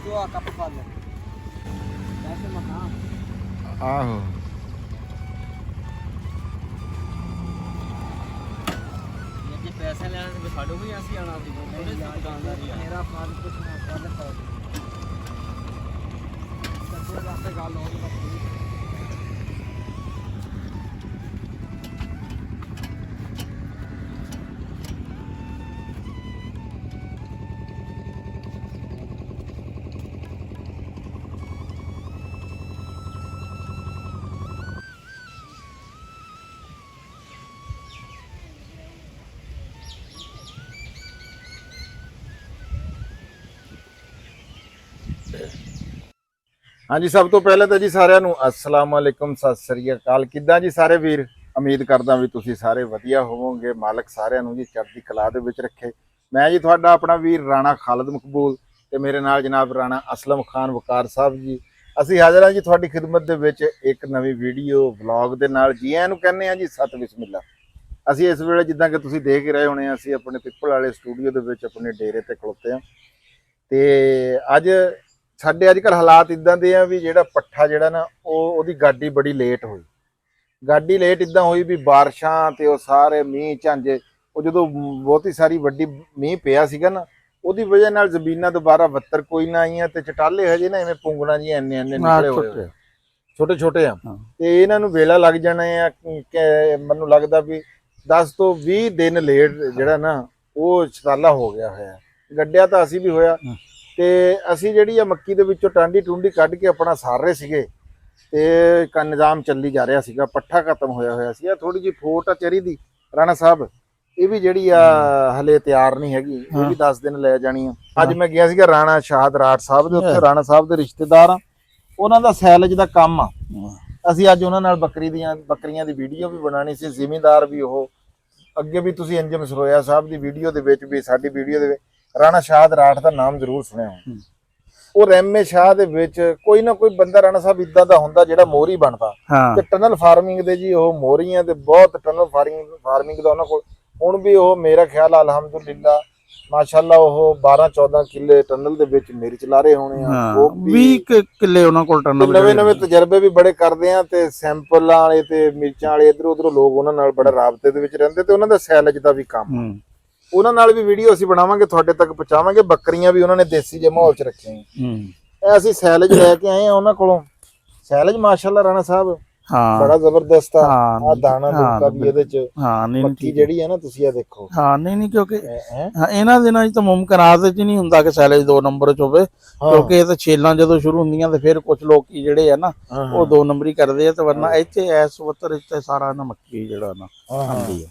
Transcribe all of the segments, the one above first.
जो कप पा ले ऐसे मकान आहो ये पैसे लेने से साडो भी ऐसी आना सी थोड़े दुकानदारी है मेरा फाल कुछ ना पहले पा सच्चे रास्ते गाल हो हाँ जी, सब तो पहले तो जी सारिਆਂ ਨੂੰ अस्सलाम वालेकुम सत श्री अकाल। किद्दां जी सारे वीर, उम्मीद करदा भी तुसीं सारे वधिया होवोगे। मालक सारिਆਂ ਨੂੰ जी चढ़दी कला दे विच रखे। मैं जी तुहाडा अपना वीर राणा खालिद मकबूल ते मेरे नाल जनाब राणा असलम खान वकार साहब जी। ਅਸੀਂ ਹਾਜ਼ਰ ਹਾਂ ਜੀ ਤੁਹਾਡੀ ਖਿਦਮਤ ਦੇ ਵਿੱਚ ਇੱਕ ਨਵੀਂ ਵੀਡੀਓ ਵਲੌਗ ਦੇ ਨਾਲ। ਜੀ ਆਇਆਂ ਨੂੰ ਕਹਿੰਦੇ ਆ ਜੀ ਸਤ ਬਿਸਮਿਲ੍ਲਾ। ਅਸੀਂ ਇਸ ਵੇਲੇ ਜਿੱਦਾਂ ਕਿ ਤੁਸੀਂ ਦੇਖ ਹੀ ਰਹੇ ਹੋਣੇ ਆ, ਅਸੀਂ ਆਪਣੇ ਪਿੱਪਲ ਵਾਲੇ ਸਟੂਡੀਓ ਦੇ ਵਿੱਚ ਆਪਣੇ ਡੇਰੇ ਤੇ ਖਲੋਤੇ ਆ ਤੇ ਅੱਜ ਸਾਡੇ ਅੱਜ ਕੱਲ੍ਹ ਹਾਲਾਤ ਇਦਾਂ ਦੇ ਆ ਵੀ ਜਿਹੜਾ ਪੱਠਾ ਜਿਹੜਾ ਨਾ ਉਹਦੀ ਗਾਡੀ ਬੜੀ ਲੇਟ ਹੋਈ। ਗਾਡੀ ਲੇਟ ਇਦਾਂ ਹੋਈ ਵੀ ਬਾਰਿਸ਼ਾਂ ਤੇ ਉਹ ਸਾਰੇ ਮੀਂਹ ਝਾਂਜੇ, ਉਹ ਜਦੋਂ ਬਹੁਤੀ ਸਾਰੀ ਵੱਡੀ ਮੀਂਹ ਪਿਆ ਸੀਗਾ ਨਾ, ਉਹਦੀ ਵਜ੍ਹਾ ਨਾਲ ਜ਼ਮੀਨਾਂ ਦੁਬਾਰਾ ਵੱਤਰ ਕੋਈ ਨਾ ਆਈਆਂ ਤੇ ਚਟਾਲੇ ਹਜੇ ਨਾ ਐਵੇਂ ਪੁੰਗਣਾ ਜੀ ਇੰਨੇ ਨਿਕਲੇ ਹੋਏ ਛੋਟੇ ਛੋਟੇ ਆ ਤੇ ਇਹਨਾਂ ਨੂੰ ਵੇਲਾ ਲੱਗ ਜਾਣਾ ਆ। ਮੈਨੂੰ ਲੱਗਦਾ ਵੀ 10 ਤੋਂ 20 ਦਿਨ ਲੇਟ ਜਿਹੜਾ ਨਾ ਉਹ ਚਟਾਲਾ ਹੋ ਗਿਆ ਹੋਇਆ। ਗੱਡਿਆ ਤਾਂ ਅਸੀਂ ਵੀ ਹੋਇਆ ਤੇ ਅਸੀਂ ਜਿਹੜੀ ਆ ਮੱਕੀ ਦੇ ਵਿੱਚੋਂ ਟਾਂਡੀ ਟੁੰਡੀ ਕੱਢ ਕੇ ਆਪਣਾ ਸਾਰ ਰਹੇ ਸੀਗੇ ਤੇ ਨਿਜ਼ਾਮ ਚੱਲੀ ਜਾ ਰਿਹਾ ਸੀਗਾ। ਪੱਠਾ ਖਤਮ ਹੋਇਆ ਸੀਗਾ। ਥੋੜੀ ਜਿਹੀ ਫੋਟ ਆ ਚਰੀ ਦੀ ਰਾਣਾ ਸਾਹਿਬ, ਇਹ ਵੀ ਜਿਹੜੀ ਆ ਹਲੇ ਤਿਆਰ ਨਹੀਂ ਹੈਗੀ, ਇਹ ਵੀ 10 ਦਿਨ ਲੈ ਜਾਣੀ ਆ। ਅੱਜ ਮੈਂ ਗਿਆ ਸੀਗਾ ਰਾਣਾ ਸ਼ਾਹਦ ਰਾਠ ਸਾਹਿਬ ਦੇ ਉੱਥੇ। ਰਾਣਾ ਸਾਹਿਬ ਦੇ ਰਿਸ਼ਤੇਦਾਰ ਆ, ਉਹਨਾਂ ਦਾ ਸੈਲਜ ਦਾ ਕੰਮ ਆ। ਅਸੀਂ ਅੱਜ ਉਹਨਾਂ ਨਾਲ ਬੱਕਰੀਆਂ ਦੀ ਵੀਡੀਓ ਵੀ ਬਣਾਣੀ ਸੀ। ਜ਼ਿਮੀਂਦਾਰ ਵੀ ਉਹ, ਅੱਗੇ ਵੀ ਤੁਸੀਂ ਅੰਜਮ ਸਰੋਇਆ ਸਾਹਿਬ ਦੀ ਵੀਡੀਓ ਦੇ ਵਿੱਚ ਵੀ ਸਾਡੀ ਵੀਡੀਓ ਦੇ ਵਿੱਚ ਰਾਣਾ ਸ਼ਾਹਦ ਰਾਠ ਦਾ ਨਾਮ ਜ਼ਰੂਰ ਸੁਣਿਆ ਹੋ। ਉਹ ਰਹਿਮੇ ਸ਼ਾਹ ਦੇ ਵਿੱਚ ਕੋਈ ਨਾ ਕੋਈ ਬੰਦਾ ਰਾਣਾ ਸਾਹਿਬ ਇਦਾਂ ਦਾ ਹੁੰਦਾ ਜਿਹੜਾ ਮੋਹਰੀ ਬਣਦਾ ਤੇ ਟਨਲ ਫਾਰਮਿੰਗ ਦੇ ਜੀ ਉਹ ਮੋਹਰੀਆਂ ਤੇ ਬਹੁਤ ਟਨਲ ਫਾਰਮਿੰਗ ਦਾ ਉਹਨਾਂ ਕੋਲ ਹੁਣ ਵੀ ਉਹ ਮੇਰਾ ਖਿਆਲ ਅਲਹਮਦੁਲਿਲਾ ਮਾਸ਼ਾਅੱਲਾ ਉਹ 12-14 ਕਿੱਲੇ ਟਨਲ ਦੇ ਵਿੱਚ ਮਿਰਚ ਲਾ ਰਹੇ ਹੋਣੇ ਆ। ਉਹ 20 ਕਿੱਲੇ ਉਹਨਾਂ ਕੋਲ ਟਨਲ। ਨਵੇਂ ਤਜਰਬੇ ਵੀ ਬੜੇ ਕਰਦੇ ਆ ਤੇ ਸੈਂਪਲਾਂ ਵਾਲੇ ਤੇ ਮਿਰਚਾਂ ਵਾਲੇ ਇਧਰੋਂ ਉਧਰੋਂ ਲੋਕ ਉਹਨਾਂ ਨਾਲ ਬੜਾ ਰਾਬਤੇ ਦੇ ਵਿੱਚ ਰਹਿੰਦੇ ਤੇ ਉਹਨਾਂ ਦਾ ਸੈਲਜ ਦਾ ਵੀ ਕੰਮ, ਉਹਨਾਂ ਨਾਲ ਵੀ ਵੀਡੀਓ ਅਸੀਂ ਬਣਾਵਾਂਗੇ, ਤੁਹਾਡੇ ਤੱਕ ਪਹੁੰਚਾਵਾਂਗੇ। ਬੱਕਰੀਆਂ ਵੀ ਉਹਨਾਂ ਨੇ ਦੇਸੀ ਜਿਹੇ ਮਾਹੌਲ 'ਚ ਰੱਖੀਆਂ। ਇਹ ਅਸੀਂ ਸੈਲਜ ਲੈ ਕੇ ਆਏ ਆ ਉਹਨਾਂ ਕੋਲੋਂ। ਸੈਲਜ ਮਾਸ਼ਾਅੱਲਾ ਰਾਣਾ ਸਾਹਿਬ ਬੜਾ ਜ਼ਬਰਦਸਤ ਆ ਦਾਣਾ ਦੁੱਕਾ ਵੀ ਇਹਦੇ 'ਚ। ਮੱਕੀ ਜਿਹੜੀ ਆ ਨਾ ਤੁਸੀਂ ਇਹ ਦੇਖੋ। ਨਹੀਂ ਕਿਉਂਕਿ ਇਹਨਾਂ ਦਿਨਾਂ 'ਚ ਤਾਂ ਮੁਮਕਿਨਾਤ 'ਚ ਨਹੀਂ ਹੁੰਦਾ ਕਿ ਸੈਲਜ 2 ਨੰਬਰ 'ਚ ਹੋਵੇ, ਕਿਉਂਕਿ ਇਹ ਤਾਂ ਛੇਲਾਂ ਜਦੋਂ ਸ਼ੁਰੂ ਹੁੰਦੀਆਂ ਤੇ ਫਿਰ ਕੁਝ ਲੋਕੀ ਜਿਹੜੇ ਆ ਨਾ ਉਹ 2 ਨੰਬਰੀ ਕਰਦੇ ਆ ਤੇ ਵਰਨਾ ਇੱਥੇ ਇਸ ਵਤਰ ਇੱਥੇ ਸਾਰਾ ਨਾ ਮੱਕੀ ਜਿਹੜਾ ਨਾ ਆਉਂਦੀ ਆ।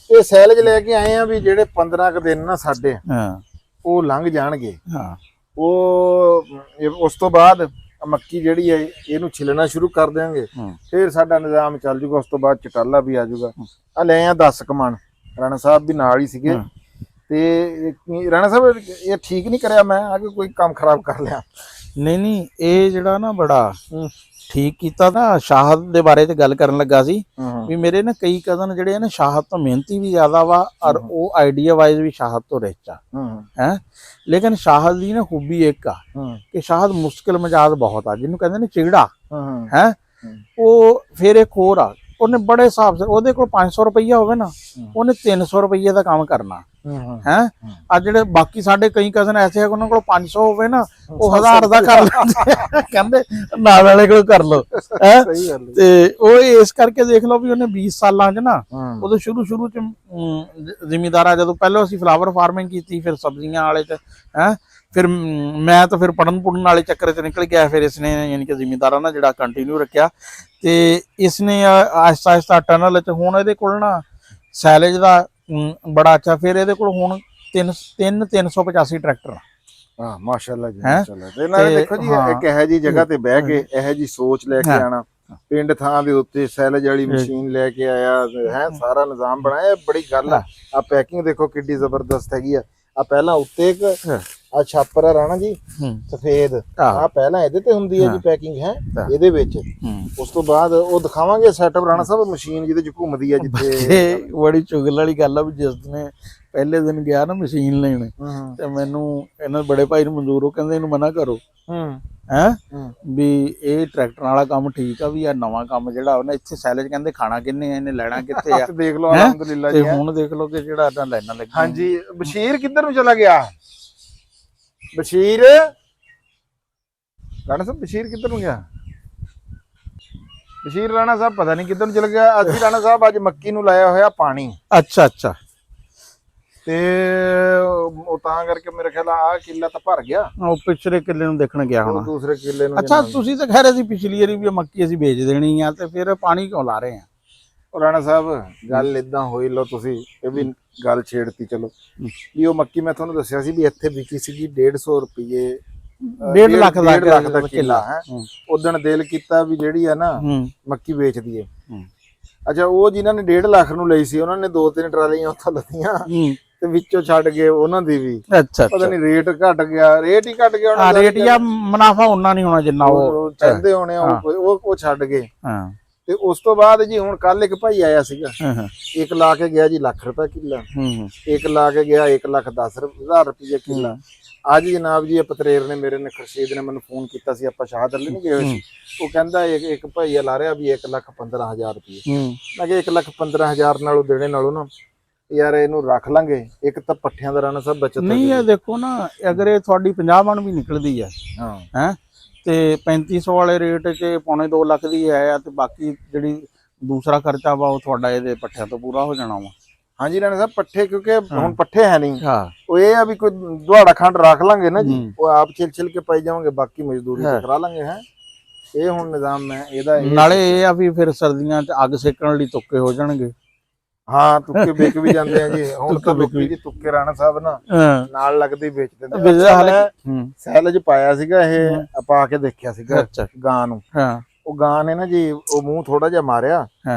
ਇਹ ਸੈਲਜ ਲੈ ਕੇ ਆਏ ਆ ਵੀ ਜਿਹੜੇ 15 ਕੁ ਦਿਨ ਨਾ ਸਾਡੇ ਉਹ ਲੰਘ ਜਾਣਗੇ। ਉਹ ਉਸ ਤੋਂ ਬਾਅਦ ਮੱਕੀ ਜਿਹੜੀ ਹੈ ਇਹਨੂੰ ਛਿਲਣਾ ਸ਼ੁਰੂ ਕਰ ਦੇਵਾਂਗੇ, ਫਿਰ ਸਾਡਾ ਨਿਜ਼ਾਮ ਚੱਲ ਜੂਗਾ। ਉਸ ਤੋਂ ਬਾਅਦ ਚਟਾਲਾ ਵੀ ਆ ਜਾਊਗਾ। ਆ ਲੈ ਆ 10 ਕਮਣ, ਰਾਣਾ ਸਾਹਿਬ ਵੀ ਨਾਲ ਹੀ ਸੀਗੇ ਤੇ ਰਾਣਾ ਸਾਹਿਬ ਇਹ ਠੀਕ ਨਹੀਂ ਕਰਿਆ ਮੈਂ ਆ ਕੇ ਕੋਈ ਕੰਮ ਖਰਾਬ ਕਰ ਲਿਆ? ਨਹੀਂ ਇਹ ਜਿਹੜਾ ਨਾ ਬੜਾ ਠੀਕ ਕੀਤਾ ਨਾ। ਸ਼ਾਹਦ ਦੇ ਬਾਰੇ 'ਚ ਗੱਲ ਕਰਨ ਲੱਗਾ ਸੀ ਵੀ ਮੇਰੇ ਨਾ ਕਈ ਕਜ਼ਨ ਜਿਹੜੇ ਆ ਨਾ ਸ਼ਾਹਦ ਤੋਂ ਮਿਹਨਤੀ ਵੀ ਜ਼ਿਆਦਾ ਵਾ ਔਰ ਉਹ ਆਈਡੀਆ ਵਾਈਜ਼ ਵੀ ਸ਼ਾਹਦ ਤੋਂ ਰਿਚ ਆ ਹੈ। ਲੇਕਿਨ ਸ਼ਾਹਦ ਦੀ ਨਾ ਖੂਬੀ ਇੱਕ ਆ ਕਿ ਸ਼ਾਹਦ ਮੁਸ਼ਕਿਲ ਮਜਾਜ਼ ਬਹੁਤ ਆ, ਜਿਹਨੂੰ ਕਹਿੰਦੇ ਨੇ ਚਿਹੜਾ ਹੈ। ਉਹ ਫਿਰ ਇੱਕ ਹੋਰ ਆ, ਉਹਨੇ ਬੜੇ ਹਿਸਾਬ ਸੇ ਉਹਦੇ ਕੋਲ 500 ਰੁਪਈਆ ਹੋਵੇ ਨਾ ਉਹਨੇ 300 ਰੁਪਈਏ ਦਾ ਕੰਮ ਕਰਨਾ ਹੈ। ਆ ਜਿਹੜੇ ਬਾਕੀ ਸਾਡੇ ਕਈ ਕਜ਼ਨ ਐਸੇ ਆ ਉਹਨਾਂ ਕੋਲ 500 ਹੋਵੇ ਨਾ ਉਹ 1000 ਦਾ ਕਰ ਲੈਂਦੇ, ਕਹਿੰਦੇ ਨਾਲ ਵਾਲੇ ਕੋਲ ਕਰ ਲਓ ਹੈ। ਤੇ ਉਹ ਇਸ ਕਰਕੇ ਦੇਖ ਲਓ ਵੀ ਉਹਨੇ 20 ਸਾਲਾਂ 'ਚ ਨਾ ਉਦੋਂ ਸ਼ੁਰੂ 'ਚ ਜ਼ਿਮੀਂਦਾਰਾਂ ਜਦੋਂ ਪਹਿਲਾਂ ਅਸੀਂ ਫਲਾਵਰ ਫਾਰਮਿੰਗ ਕੀਤੀ, ਫਿਰ ਸਬਜ਼ੀਆਂ ਵਾਲੇ 'ਚ ਹੈ, ਫਿਰ ਮੈਂ ਤਾਂ ਫਿਰ ਪੜਨ ਵਾਲੇ ਚੱਕਰ 'ਚ ਨਿਕਲ ਗਿਆ। ਫਿਰ ਇਸਨੇ ਯਾਨੀ ਕਿ ਜ਼ਿਮੀਂਦਾਰਾਂ ਨਾਲ ਜਿਹੜਾ ਕੰਟੀਨਿਊ ਰੱਖਿਆ ਤੇ ਇਸਨੇ ਆਹਿਸਤਾ ਟਨਲ 'ਚ ਹੁਣ ਇਹਦੇ ਕੋਲ ਨਾ ਸੈਲਜ ਦਾ ਬੜਾ ਅੱਛਾ। ਫਿਰ ਇਹਦੇ ਕੋਲ ਹੁਣ 385 ਟਰੈਕਟਰ ਆ ਮਾਸ਼ਾਅੱਲਾ ਜੀ ਮਾਸ਼ਾਅੱਲਾ। ਤੇ ਨਾਲ ਦੇਖੋ ਜੀ ਇੱਕ ਇਹੋ ਜੀ ਜਗ੍ਹਾ ਤੇ ਬਹਿ ਕੇ ਇਹੋ ਜੀ ਸੋਚ ਲੈ ਕੇ ਆਣਾ, ਪਿੰਡ ਥਾਂ ਦੇ ਉੱਤੇ ਸੈਲਜ ਵਾਲੀ ਮਸ਼ੀਨ ਲੈ ਕੇ ਆਇਆ ਹੈ, ਸਾਰਾ ਨਿਜ਼ਾਮ ਬਣਾਇਆ, ਬੜੀ ਗੱਲ ਆ। ਆ ਪੈਕਿੰਗ ਦੇਖੋ ਕਿੱਡੀ ਜ਼ਬਰਦਸਤ ਹੈਗੀ ਆ। ਆ ਪਹਿਲਾਂ ਉੱਤੇ ਇੱਕ ਆ ਛਾਪਰ ਆ ਰਾਣਾ ਜੀ ਸਫੇਦ, ਆ ਪਹਿਲਾਂ ਇਹਦੇ ਤੇ ਹੁੰਦੀ ਹੈ ਜੀ ਪੈਕਿੰਗ ਹੈ ਇਹਦੇ ਵਿੱਚ। ਉਸ ਤੋਂ ਬਾਅਦ ਉਹ ਦਿਖਾਵਾਂਗੇ ਸੈਟਅਪ ਰਾਣਾ ਸਾਹਿਬ ਮਸ਼ੀਨ ਜਿਹਦੇ ਚ ਘੁੰਮਦੀ ਆ ਜਿੱਥੇ। ਬੜੀ ਚੁਗਲ ਵਾਲੀ ਗੱਲ ਆ ਵੀ ਜਿਸ ਨੇ ਪਹਿਲੇ ਦਿਨ ਗਿਆ ਨਾ ਮਸ਼ੀਨ ਲੈਣ ਤੇ ਮੈਨੂੰ ਇਹਨਾਂ ਦੇ ਬੜੇ ਭਾਈ ਨੂੰ ਮਨਜ਼ੂਰ, ਉਹ ਕਹਿੰਦੇ ਇਹਨੂੰ ਮਨਾ ਕਰੋ ਹੈ ਵੀ ਇਹ ਟਰੈਕਟਰ ਵਾਲਾ ਕੰਮ ਠੀਕ ਆ, ਵੀ ਆ ਨਵਾਂ ਕੰਮ ਜਿਹੜਾ ਉਹਨੇ ਇੱਥੇ ਸੈਲਜ ਕਹਿੰਦੇ ਖਾਣਾ ਕਿੰਨੇ ਆ, ਇਹਨੇ ਲੈਣਾ ਕਿੱਥੇ ਆ। ਦੇਖ ਲਓ ਅਲਹਮਦੁਲਿਲਾ ਤੇ ਜੀ। ਹੁਣ ਦੇਖ ਲਓ ਕਿ ਜਿਹੜਾ ਇਹਨਾਂ ਲਾਈਨਾਂ ਲੱਗੀਆਂ। ਹਾਂਜੀ ਬਸ਼ੀਰ ਕਿੱਧਰ ਨੂੰ ਚਲਾ ਗਿਆ? ਬਸ਼ੀਰ ਰਾਣਾ ਸਾਹਿਬ, ਬਸ਼ੀਰ ਕਿੱਧਰ ਨੂੰ ਗਿਆ? ਬਸ਼ੀਰ ਰਾਣਾ ਸਾਹਿਬ ਪਤਾ ਨਹੀਂ ਕਿੱਧਰ ਨੂੰ ਚਲ ਗਿਆ। ਅਸੀਂ ਰਾਣਾ ਸਾਹਿਬ ਅੱਜ ਮੱਕੀ ਨੂੰ ਲਾਇਆ ਹੋਇਆ ਪਾਣੀ। ਅੱਛਾ ਅੱਛਾ। ਤੇ ਉਹ ਤਾਂ ਕਰਕੇ ਮੇਰੇ ਖਿਆਲ ਆ ਕਿੱਲਾ ਤਾਂ ਭਰ ਗਿਆ, ਉਹ ਪਿਛਲੇ ਕਿੱਲੇ ਨੂੰ ਦੇਖਣ ਗਿਆ ਹੋਣਾ। ਦੂਸਰੇ ਕਿੱਲੇ ਨੂੰ। ਅੱਛਾ ਤੁਸੀਂ ਤਾਂ ਖੈਰ ਅਸੀਂ ਪਿਛਲੀ ਵਾਰੀ ਵੀ ਮੱਕੀ ਅਸੀਂ ਵੇਚ ਦੇਣੀ ਆ, ਤੇ ਫਿਰ ਪਾਣੀ ਕਿਉਂ ਲਾ ਰਹੇ ਆ? ਉਹ ਰਾਣਾ ਸਾਹਿਬ ਗੱਲ ਇਦਾਂ ਹੋਈ, ਲੋ ਤੁਸੀਂ ਇਹ ਵੀ ਗੱਲ ਛੇੜਤੀ। ਚਲੋ ਵੀ ਉਹ ਮੱਕੀ ਮੈਂ ਤੁਹਾਨੂੰ ਦੱਸਿਆ ਸੀ ਵੀ ਇੱਥੇ ਵਿਕੀ ਸੀਗੀ 150 ਰੁਪਏ, 1.5 ਲੱਖ ਦਾ ਕਿੱਲਾ ਹੈ। ਉਦਣ ਦਿਲ ਕੀਤਾ ਵੀ ਜਿਹੜੀ ਆ ਨਾ ਮੱਕੀ ਵੇਚ ਦਈਏ। ਅੱਛਾ ਉਹ ਜਿਨ੍ਹਾਂ ਨੇ 1.5 ਲੱਖ ਨੂੰ ਲਈ ਸੀ ਉਹਨਾਂ ਨੇ 2-3 ਟਰਾਲੀਆਂ ਉੱਥੋਂ ਲੱਤੀਆਂ ਤੇ ਵਿੱਚੋਂ ਛੱਡ ਗਏ ਉਹਨਾਂ ਦੀ ਵੀ। ਅੱਛਾ ਪਤਾ ਨਹੀਂ ਰੇਟ ਘਟ ਗਿਆ, ਰੇਟ ਹੀ ਘਟ ਗਿਆ ਉਹਨਾਂ ਦਾ। ਰੇਟ ਜਾਂ ਮੁਨਾਫਾ ਉਹਨਾਂ ਨਹੀਂ ਹੋਣਾ ਜਿੰਨਾ ਉਹ ਚਾਹੁੰਦੇ ਹੋਣੇ, ਉਹ ਛੱਡ ਗਏ। ਹਾਂ ਤੇ ਉਸ ਤੋਂ ਬਾਅਦ ਜੀ ਹੁਣ ਕੱਲ ਇੱਕ ਭਾਈ ਆਇਆ ਸੀਗਾ, ਇੱਕ ਲਾ ਕੇ ਗਿਆ ਜੀ ਲੱਖ ਰੁਪਏ ਕਿੱਲਾ, ਇੱਕ ਲਾ ਕੇ ਗਿਆ 1,10,000 ਰੁਪਏ ਕਿੱਲਾ। ਅੱਜ ਜਨਾਬ ਜੀ ਪਤਰੇਰ ਨੇ ਮੇਰੇ ਨੇ ਖੁਰਸ਼ੀਦ ਨੇ ਮੈਨੂੰ ਫੋਨ ਕੀਤਾ ਸੀ, ਆਪਾਂ ਸ਼ਾਹਦ ਅਲੀ ਨਹੀਂ ਗਏ ਹੋਏ ਸੀ। ਉਹ ਕਹਿੰਦਾ ਇੱਕ ਭਾਈ ਲਾ ਰਿਹਾ ਵੀ 1,15,000 ਰੁਪਏ। ਮੈਂ ਕਿਹਾ 1,15,000 ਨਾਲੋਂ ਦੇਣੇ ਨਾਲੋਂ ਨਾ ਯਾਰ ਇਹਨੂੰ ਰੱਖ ਲਾਂਗੇ। ਇੱਕ ਤਾਂ ਪੱਠਿਆਂ ਦਾ ਰਾਣਾ ਸਭ ਬਚਤ ਨਹੀਂ ਹੈ। ਦੇਖੋ ਨਾ ਅਗਰ ਇਹ ਤੁਹਾਡੀ 50 ਮਣ ਵੀ ਨਿਕਲਦੀ ਹੈ ਹੈ ਤੇ 3500 ਵਾਲੇ ਰੇਟ 'ਚ 2.25 ਲੱਖ ਦੀ ਹੈ ਆ, ਤੇ ਬਾਕੀ ਜਿਹੜੀ ਦੂਸਰਾ ਖਰਚਾ ਵਾ ਉਹ ਤੁਹਾਡਾ ਇਹਦੇ ਪੱਠਿਆਂ ਤੋਂ ਪੂਰਾ ਹੋ ਜਾਣਾ ਵਾ। ਹਾਂਜੀ ਰਾਣਾ ਸਾਹਿਬ ਪੱਠੇ, ਕਿਉਂਕਿ ਹੁਣ ਪੱਠੇ ਹੈ ਨਹੀਂ। ਹਾਂ ਉਹ ਇਹ ਆ ਵੀ ਕੋਈ ਦੁਹਾੜਾ ਖੰਡ ਰੱਖ ਲਾਂਗੇ ਨਾ ਜੀ, ਉਹ ਆਪ ਛਿਲ ਕੇ ਪਾਈ ਜਾਵਾਂਗੇ, ਬਾਕੀ ਮਜ਼ਦੂਰੀ ਕਰਾ ਲਾਂਗੇ। ਹੈ ਇਹ ਹੁਣ ਨਿਜ਼ਾਮ ਹੈ ਇਹਦਾ। ਨਾਲੇ ਇਹ ਆ ਵੀ ਫਿਰ ਸਰਦੀਆਂ 'ਚ ਅੱਗ ਸੇਕਣ ਲਈ ਤੁੱਕੇ ਹੋ ਜਾਣਗੇ। ਹਾਂ ਤੁੱਕੇ ਵਿਕ ਵੀ ਜਾਂਦੇ ਆ ਜੀ। ਹੁਣ ਤਾਂ ਲੋਕੀ ਜੀ ਤੁੱਕੇ ਰਾਣਾ ਸਾਹਿਬ ਨਾ ਨਾਲ ਲੱਗਦੇ ਵੇਚ ਦਿੰਦੇ। ਸੈਲਜ ਪਾਇਆ ਸੀਗਾ ਇਹ, ਪਾ ਕੇ ਦੇਖਿਆ ਸੀਗਾ ਗਾਂ ਨੂੰ। ਉਹ ਗਾਂ ਨੇ ਨਾ ਜੀ ਉਹ ਮੂੰਹ ਥੋੜਾ ਜਿਹਾ ਮਾਰਿਆ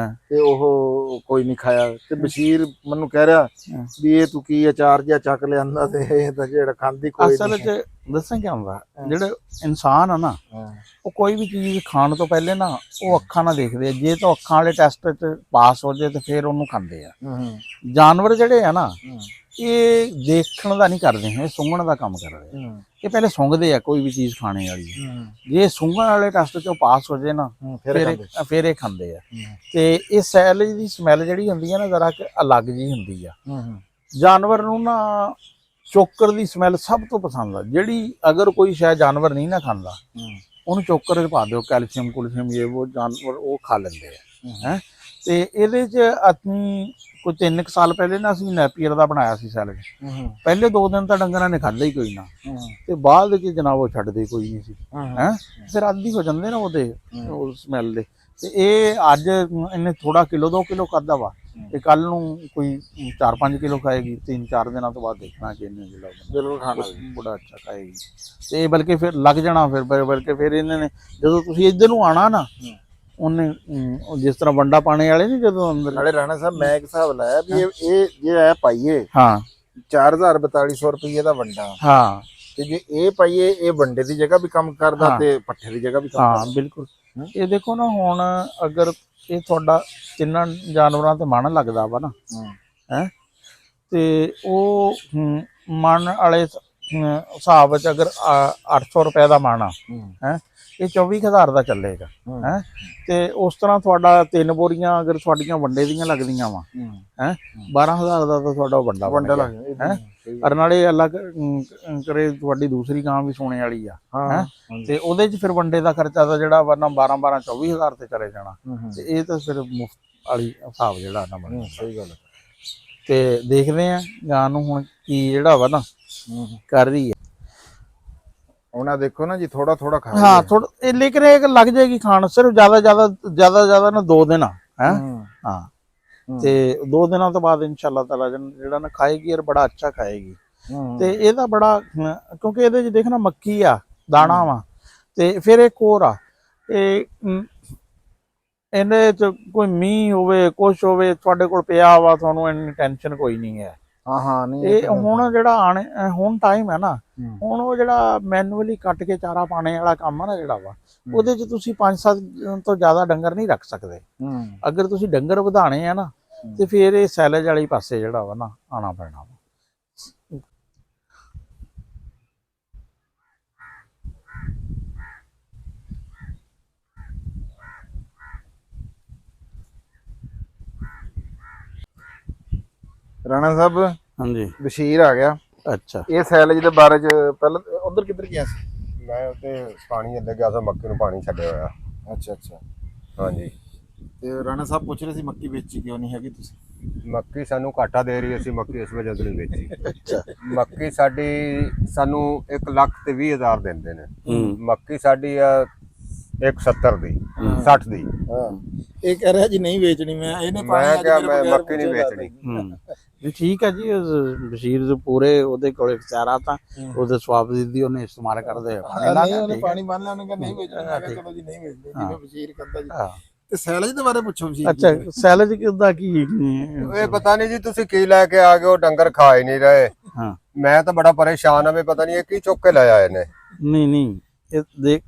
ਤੇ ਉਹ ਕੋਈ ਨਹੀਂ ਖਾਇਆ। ਤੇ ਬਸ਼ੀਰ ਮੈਨੂੰ ਕਹਿ ਰਿਹਾ ਵੀ ਇਹ ਤੂੰ ਕੀ ਅਚਾਰ ਜਿਹਾ ਚੱਕ ਲਿਆਂਦਾ ਤੇ ਇਹ ਤਾਂ ਜਿਹੜਾ ਖਾਂਦੀ ਕੋਈ ਅਸਲ 'ਚ ਦੱਸਾਂ ਕਿਆ ਹੁੰਦਾ, ਜਿਹੜੇ ਇਨਸਾਨ ਆ ਨਾ ਉਹ ਕੋਈ ਵੀ ਚੀਜ਼ ਖਾਣ ਤੋਂ ਪਹਿਲੇ ਨਾ ਉਹ ਅੱਖਾਂ ਨਾਲ ਦੇਖਦੇ ਆ। ਜੇ ਤਾਂ ਅੱਖਾਂ ਵਾਲੇ ਟੈਸਟ 'ਚ ਪਾਸ ਹੋ ਜਾਏ ਤੇ ਫਿਰ ਉਹਨੂੰ ਖਾਂਦੇ ਆ। ਜਾਨਵਰ ਜਿਹੜੇ ਆ ਨਾ ਇਹ ਦੇਖਣ ਦਾ ਨਹੀਂ ਕਰਦੇ, ਇਹ ਸੁੰਘਣ ਦਾ ਕੰਮ ਕਰਦੇ ਆ। ਇਹ ਪਹਿਲੇ ਸੁੰਘਦੇ ਆ ਕੋਈ ਵੀ ਚੀਜ਼ ਖਾਣੇ ਵਾਲੀ। ਜੇ ਸੁੰਘਣ ਵਾਲੇ ਟੈਸਟ 'ਚੋਂ ਪਾਸ ਹੋ ਜਾਏ ਨਾ ਫਿਰ ਇਹ ਖਾਂਦੇ ਆ। ਤੇ ਇਹ ਸੈਲਜ ਦੀ ਸਮੈਲ ਜਿਹੜੀ ਹੁੰਦੀ ਆ ਨਾ ਜ਼ਰਾ ਅਲੱਗ ਜੀ ਹੁੰਦੀ ਆ। ਜਾਨਵਰ ਨੂੰ ਨਾ ਚੋਕਰ ਦੀ ਸਮੈਲ ਸਭ ਤੋਂ ਪਸੰਦ ਆ। ਜਿਹੜੀ ਅਗਰ ਕੋਈ ਸ਼ਾਇਦ ਜਾਨਵਰ ਨਹੀਂ ਨਾ ਖਾਂਦਾ ਉਹਨੂੰ ਚੋਕਰ 'ਚ ਪਾ ਦਿਓ, ਕੈਲਸ਼ੀਅਮ ਕੁਲਸ਼ੀਅਮ ਇਹ ਉਹ ਜਾਨਵਰ ਉਹ ਖਾ ਲੈਂਦੇ ਆ। ਹੈ ਤੇ ਇਹਦੇ 'ਚ ਅਸੀਂ ਕੋਈ 3 ਸਾਲ ਪਹਿਲੇ ਨਾ ਅਸੀਂ ਨੈਪੀਅਰ ਦਾ ਬਣਾਇਆ ਸੀ ਸੈਲਡ। ਪਹਿਲੇ 2 ਦਿਨ ਤਾਂ ਡੰਗਰਾਂ ਨੇ ਖਾਧਾ ਹੀ ਕੋਈ ਨਾ, ਤੇ ਬਾਅਦ ਵਿੱਚ ਜਨਾਬ ਉਹ ਛੱਡਦੇ ਕੋਈ ਨਹੀਂ ਸੀ। ਹੈ ਫਿਰ ਆਦੀ ਹੋ ਜਾਂਦੇ ਨਾ ਉਹਦੇ ਉਹ ਸਮੈਲ ਦੇ। ਤੇ ਇਹ ਅੱਜ ਇਹਨੇ ਥੋੜਾ ਕਿਲੋ 2 ਕਿਲੋ ਖਾਧਾ ਵਾ, ਤੇ ਕੱਲ ਨੂੰ ਕੋਈ 4-5 ਕਿਲੋ ਖਾਏਗੀ। 3-4 ਦਿਨਾਂ ਤੋਂ ਬਾਅਦ ਦੇਖਣਾ ਕਿ ਇਹਨੇ ਜਿਹੜਾ ਬਿਲਕੁਲ ਖਾਣਾ ਬੜਾ ਅੱਛਾ ਖਾਏਗੀ। ਤੇ ਬਲਕਿ ਫਿਰ ਲੱਗ ਜਾਣਾ। ਬਲਕਿ ਫਿਰ ਇਹਨਾਂ ਨੇ ਜਦੋਂ ਤੁਸੀਂ ਇੱਧਰ ਨੂੰ ਆਣਾ ਨਾ ਉਹਨੇ ਜਿਸ ਤਰ੍ਹਾਂ ਵੰਡਾ ਪਾਣੇ ਵਾਲੇ ਨਹੀਂ ਜਦੋਂ ਅੰਦਰ। ਨਾਲੇ ਰਾਣਾ ਸਾਹਿਬ ਮੈਂ ਇੱਕ ਹਿਸਾਬ ਲਾਇਆ ਵੀ ਇਹ ਜੇ ਇਹ ਪਾਈਏ 4,000-4,200 ਰੁਪਏ ਦਾ ਵੰਡਾ। ਹਾਂ ਤੇ ਜੇ ਇਹ ਪਾਈਏ ਇਹ ਵੰਡੇ ਦੀ ਜਗ੍ਹਾ ਵੀ ਕੰਮ ਕਰਦਾ ਤੇ ਪੱਠੇ ਦੀ ਜਗ੍ਹਾ ਵੀ ਕੰਮ ਕਰਦਾ। ਬਿਲਕੁਲ। ਇਹ ਦੇਖੋ ਨਾ ਹੁਣ ਅਗਰ ਇਹ ਤੁਹਾਡਾ ਤਿੰਨਾਂ ਜਾਨਵਰਾਂ ਤੇ ਮਣ ਲੱਗਦਾ ਵਾ ਨਾ ਹੈ ਤੇ ਉਹ ਮਣ ਵਾਲੇ ਹਿਸਾਬ ਵਿੱਚ ਅਗਰ 800 ਰੁਪਏ ਦਾ ਮਣ ਆ ਹੈ ਇਹ 24,000 ਦਾ ਚੱਲੇਗਾ। ਹੈ ਤੇ ਉਸ ਤਰ੍ਹਾਂ ਤੁਹਾਡਾ 3 ਬੋਰੀਆਂ ਅਗਰ ਤੁਹਾਡੀਆਂ ਵੰਡੇ ਦੀਆਂ ਲੱਗਦੀਆਂ ਵਾ ਹੈ 12,000 ਦਾ ਤਾਂ ਤੁਹਾਡਾ ਵੰਡਾ ਲੱਗ ਹੈ। ਔਰ ਨਾਲੇ ਅਲੱਗ ਕਰੇ ਤੁਹਾਡੀ ਦੂਸਰੀ ਗਾਂ ਵੀ ਸੋਨੇ ਵਾਲੀ ਆ ਹੈ ਤੇ ਉਹਦੇ 'ਚ ਫਿਰ ਵੰਡੇ ਦਾ ਖਰਚਾ ਤਾਂ ਜਿਹੜਾ ਵਾ ਨਾ 12-24,000 ਤੇ ਚਲੇ ਜਾਣਾ। ਤੇ ਇਹ ਤਾਂ ਫਿਰ ਮੁਫਤ ਵਾਲੀ ਹਿਸਾਬ ਜਿਹੜਾ ਨਾ ਬਣ। ਸਹੀ ਗੱਲ। ਤੇ ਦੇਖਦੇ ਆ ਗਾਂ ਨੂੰ ਹੁਣ ਕੀ ਜਿਹੜਾ ਵਾ ਨਾ ਕਰ ਰਹੀ ਹੈ। ਉਹਨਾਂ ਦੇਖੋ ਨਾ ਜੀ ਥੋੜਾ ਥੋੜਾ ਖਾ। ਹਾਂ ਥੋੜਾ ਇਹ ਲੇਕਿਨ ਇਹ ਲੱਗ ਜਾਏਗੀ ਖਾਣ। ਸਿਰਫ ਜ਼ਿਆਦਾ ਨਾ 2 ਦਿਨ ਆ ਹੈ। ਹਾਂ ਤੇ 2 ਦਿਨਾਂ ਤੋਂ ਬਾਅਦ ਇਨਸ਼ਾਅੱਲਾ ਤਾਲਾ ਜਿਹੜਾ ਨਾ ਖਾਏਗੀ ਔਰ ਬੜਾ ਅੱਛਾ ਖਾਏਗੀ। ਤੇ ਇਹਦਾ ਬੜਾ ਕਿਉਂਕਿ ਇਹਦੇ 'ਚ ਦੇਖਣਾ ਮੱਕੀ ਆ ਦਾਣਾ ਵਾ ਤੇ ਫਿਰ ਇਹ ਕੋਰ ਆ। ਇਹ ਇਹਦੇ 'ਚ ਕੋਈ ਮੀਂਹ ਹੋਵੇ ਕੁਛ ਹੋਵੇ ਤੁਹਾਡੇ ਕੋਲ ਪਿਆ ਵਾ ਤੁਹਾਨੂੰ ਇੰਨੀ ਟੈਨਸ਼ਨ ਕੋਈ ਨਹੀਂ ਹੈ। ਨਹੀਂ ਇਹ ਹੁਣ ਜਿਹੜਾ ਹੁਣ ਟਾਈਮ ਹੈ ਨਾ ਹੁਣ ਉਹ ਜਿਹੜਾ ਮੈਨੂਅਲੀ ਕੱਟ ਕੇ ਚਾਰਾ ਪਾਣੇ ਵਾਲਾ ਕੰਮ ਆ ਨਾ ਜਿਹੜਾ ਵਾ ਉਹਦੇ 'ਚ ਤੁਸੀਂ 5-7 ਤੋਂ ਜ਼ਿਆਦਾ ਡੰਗਰ ਨਹੀਂ ਰੱਖ ਸਕਦੇ। ਅਗਰ ਤੁਸੀਂ ਡੰਗਰ ਵਧਾਣੇ ਆ ਨਾ ਤੇ ਫਿਰ ਇਹ ਸੈਲਜ ਵਾਲੀ ਪਾਸੇ ਜਿਹੜਾ ਵਾ ਨਾ ਆਉਣਾ ਪੈਣਾ ਵਾ। ਰਾਣਾ ਸਾਹਿਬ ਹਾਂਜੀ ਬਸ਼ੀਰ ਆ ਗਿਆ। ਅੱਛਾ ਇਹ ਸੈਲਜ ਦੇ ਬਾਰੇ ਚ ਪਹਿਲਾਂ ਉਧਰ ਕਿੱਧਰ ਗਿਆ ਸੀ? ਮੈਂ ਉੱਤੇ ਪਾਣੀ ਅੱਗੇ ਗਿਆ ਸੀ, ਮੱਕੀ ਨੂੰ ਪਾਣੀ ਛੱਡਿਆ ਹੋਇਆ। ਅੱਛਾ ਅੱਛਾ। ਹਾਂਜੀ ਤੇ ਰਾਣਾ ਸਾਹਿਬ ਪੁੱਛ ਰਹੇ ਸੀ ਮੱਕੀ ਵੇਚੀ ਕਿਉਂ ਨਹੀਂ ਹੈਗੀ ਤੁਸੀਂ? ਮੱਕੀ ਸਾਨੂੰ ਘਾਟਾ ਦੇ ਰਹੀ, ਅਸੀਂ ਮੱਕੀ ਇਸ ਵਜ੍ਹਾ ਤੋਂ ਨਹੀਂ ਵੇਚੀ। ਅੱਛਾ ਮੱਕੀ ਸਾਡੀ ਸਾਨੂੰ 1,20,000 ਦਿੰਦੇ ਨੇ। ਹੂੰ ਮੱਕੀ ਸਾਡੀ ਆ 170 ਦੀ 60 ਦੀ। ਇਹ ਕਹਿ ਰਿਹਾ ਜੀ ਨਹੀਂ ਵੇਚਣੀ। ਇਹਨੇ ਮੈਂ ਕਿਹਾ ਮੈਂ ਮੱਕੀ ਨਹੀਂ ਵੇਚਣੀ। ਜੀ ਠੀਕ ਹੈ ਜੀ। ਬਸ਼ੀਰ ਦੇ ਪੂਰੇ ਉਹਦੇ ਕੋਲ ਚਾਰਾ ਤਾਂ ਉਹਦੇ ਸਵਾਬ ਦੀ ਉਹਨੇ ਇਸਤੇਮਾਲ ਕਰਦੇ ਆ। ਉਹਨੇ ਪਾਣੀ ਬੰਨ ਲਿਆ, ਉਹਨੇ ਕਿਹਾ ਨਹੀਂ ਵੇਚਣੀ। ਮੈਂ ਕਿਹਾ ਚਲੋ ਜੀ ਨਹੀਂ ਵੇਚਣੀ, ਜਿਵੇਂ ਬਸ਼ੀਰ ਕਹਿੰਦਾ ਜੀ। ਤੇ ਸੈਲਜ ਦੇ ਬਾਰੇ ਪੁੱਛੋ ਬਸ਼ੀਰ। ਅੱਛਾ ਸੈਲਜ ਕਿਦਾਂ ਕੀ? ਇਹ ਪਤਾ ਨਹੀਂ ਜੀ ਤੁਸੀਂ ਕੀ ਲੈ ਕੇ ਆ ਗਏ ਹੋ, ਡੰਗਰ ਖਾ ਹੀ ਨਹੀਂ ਰਹੇ। ਹਾਂ ਮੈਂ ਤਾਂ ਬੜਾ ਪਰੇਸ਼ਾਨ ਆ ਵੀ ਪਤਾ ਨਹੀਂ ਇਹ ਕੀ ਚੁੱਕ ਕੇ ਲੈ ਆਏ ਨੇ। ਨਹੀਂ ਇਹ ਦੇਖ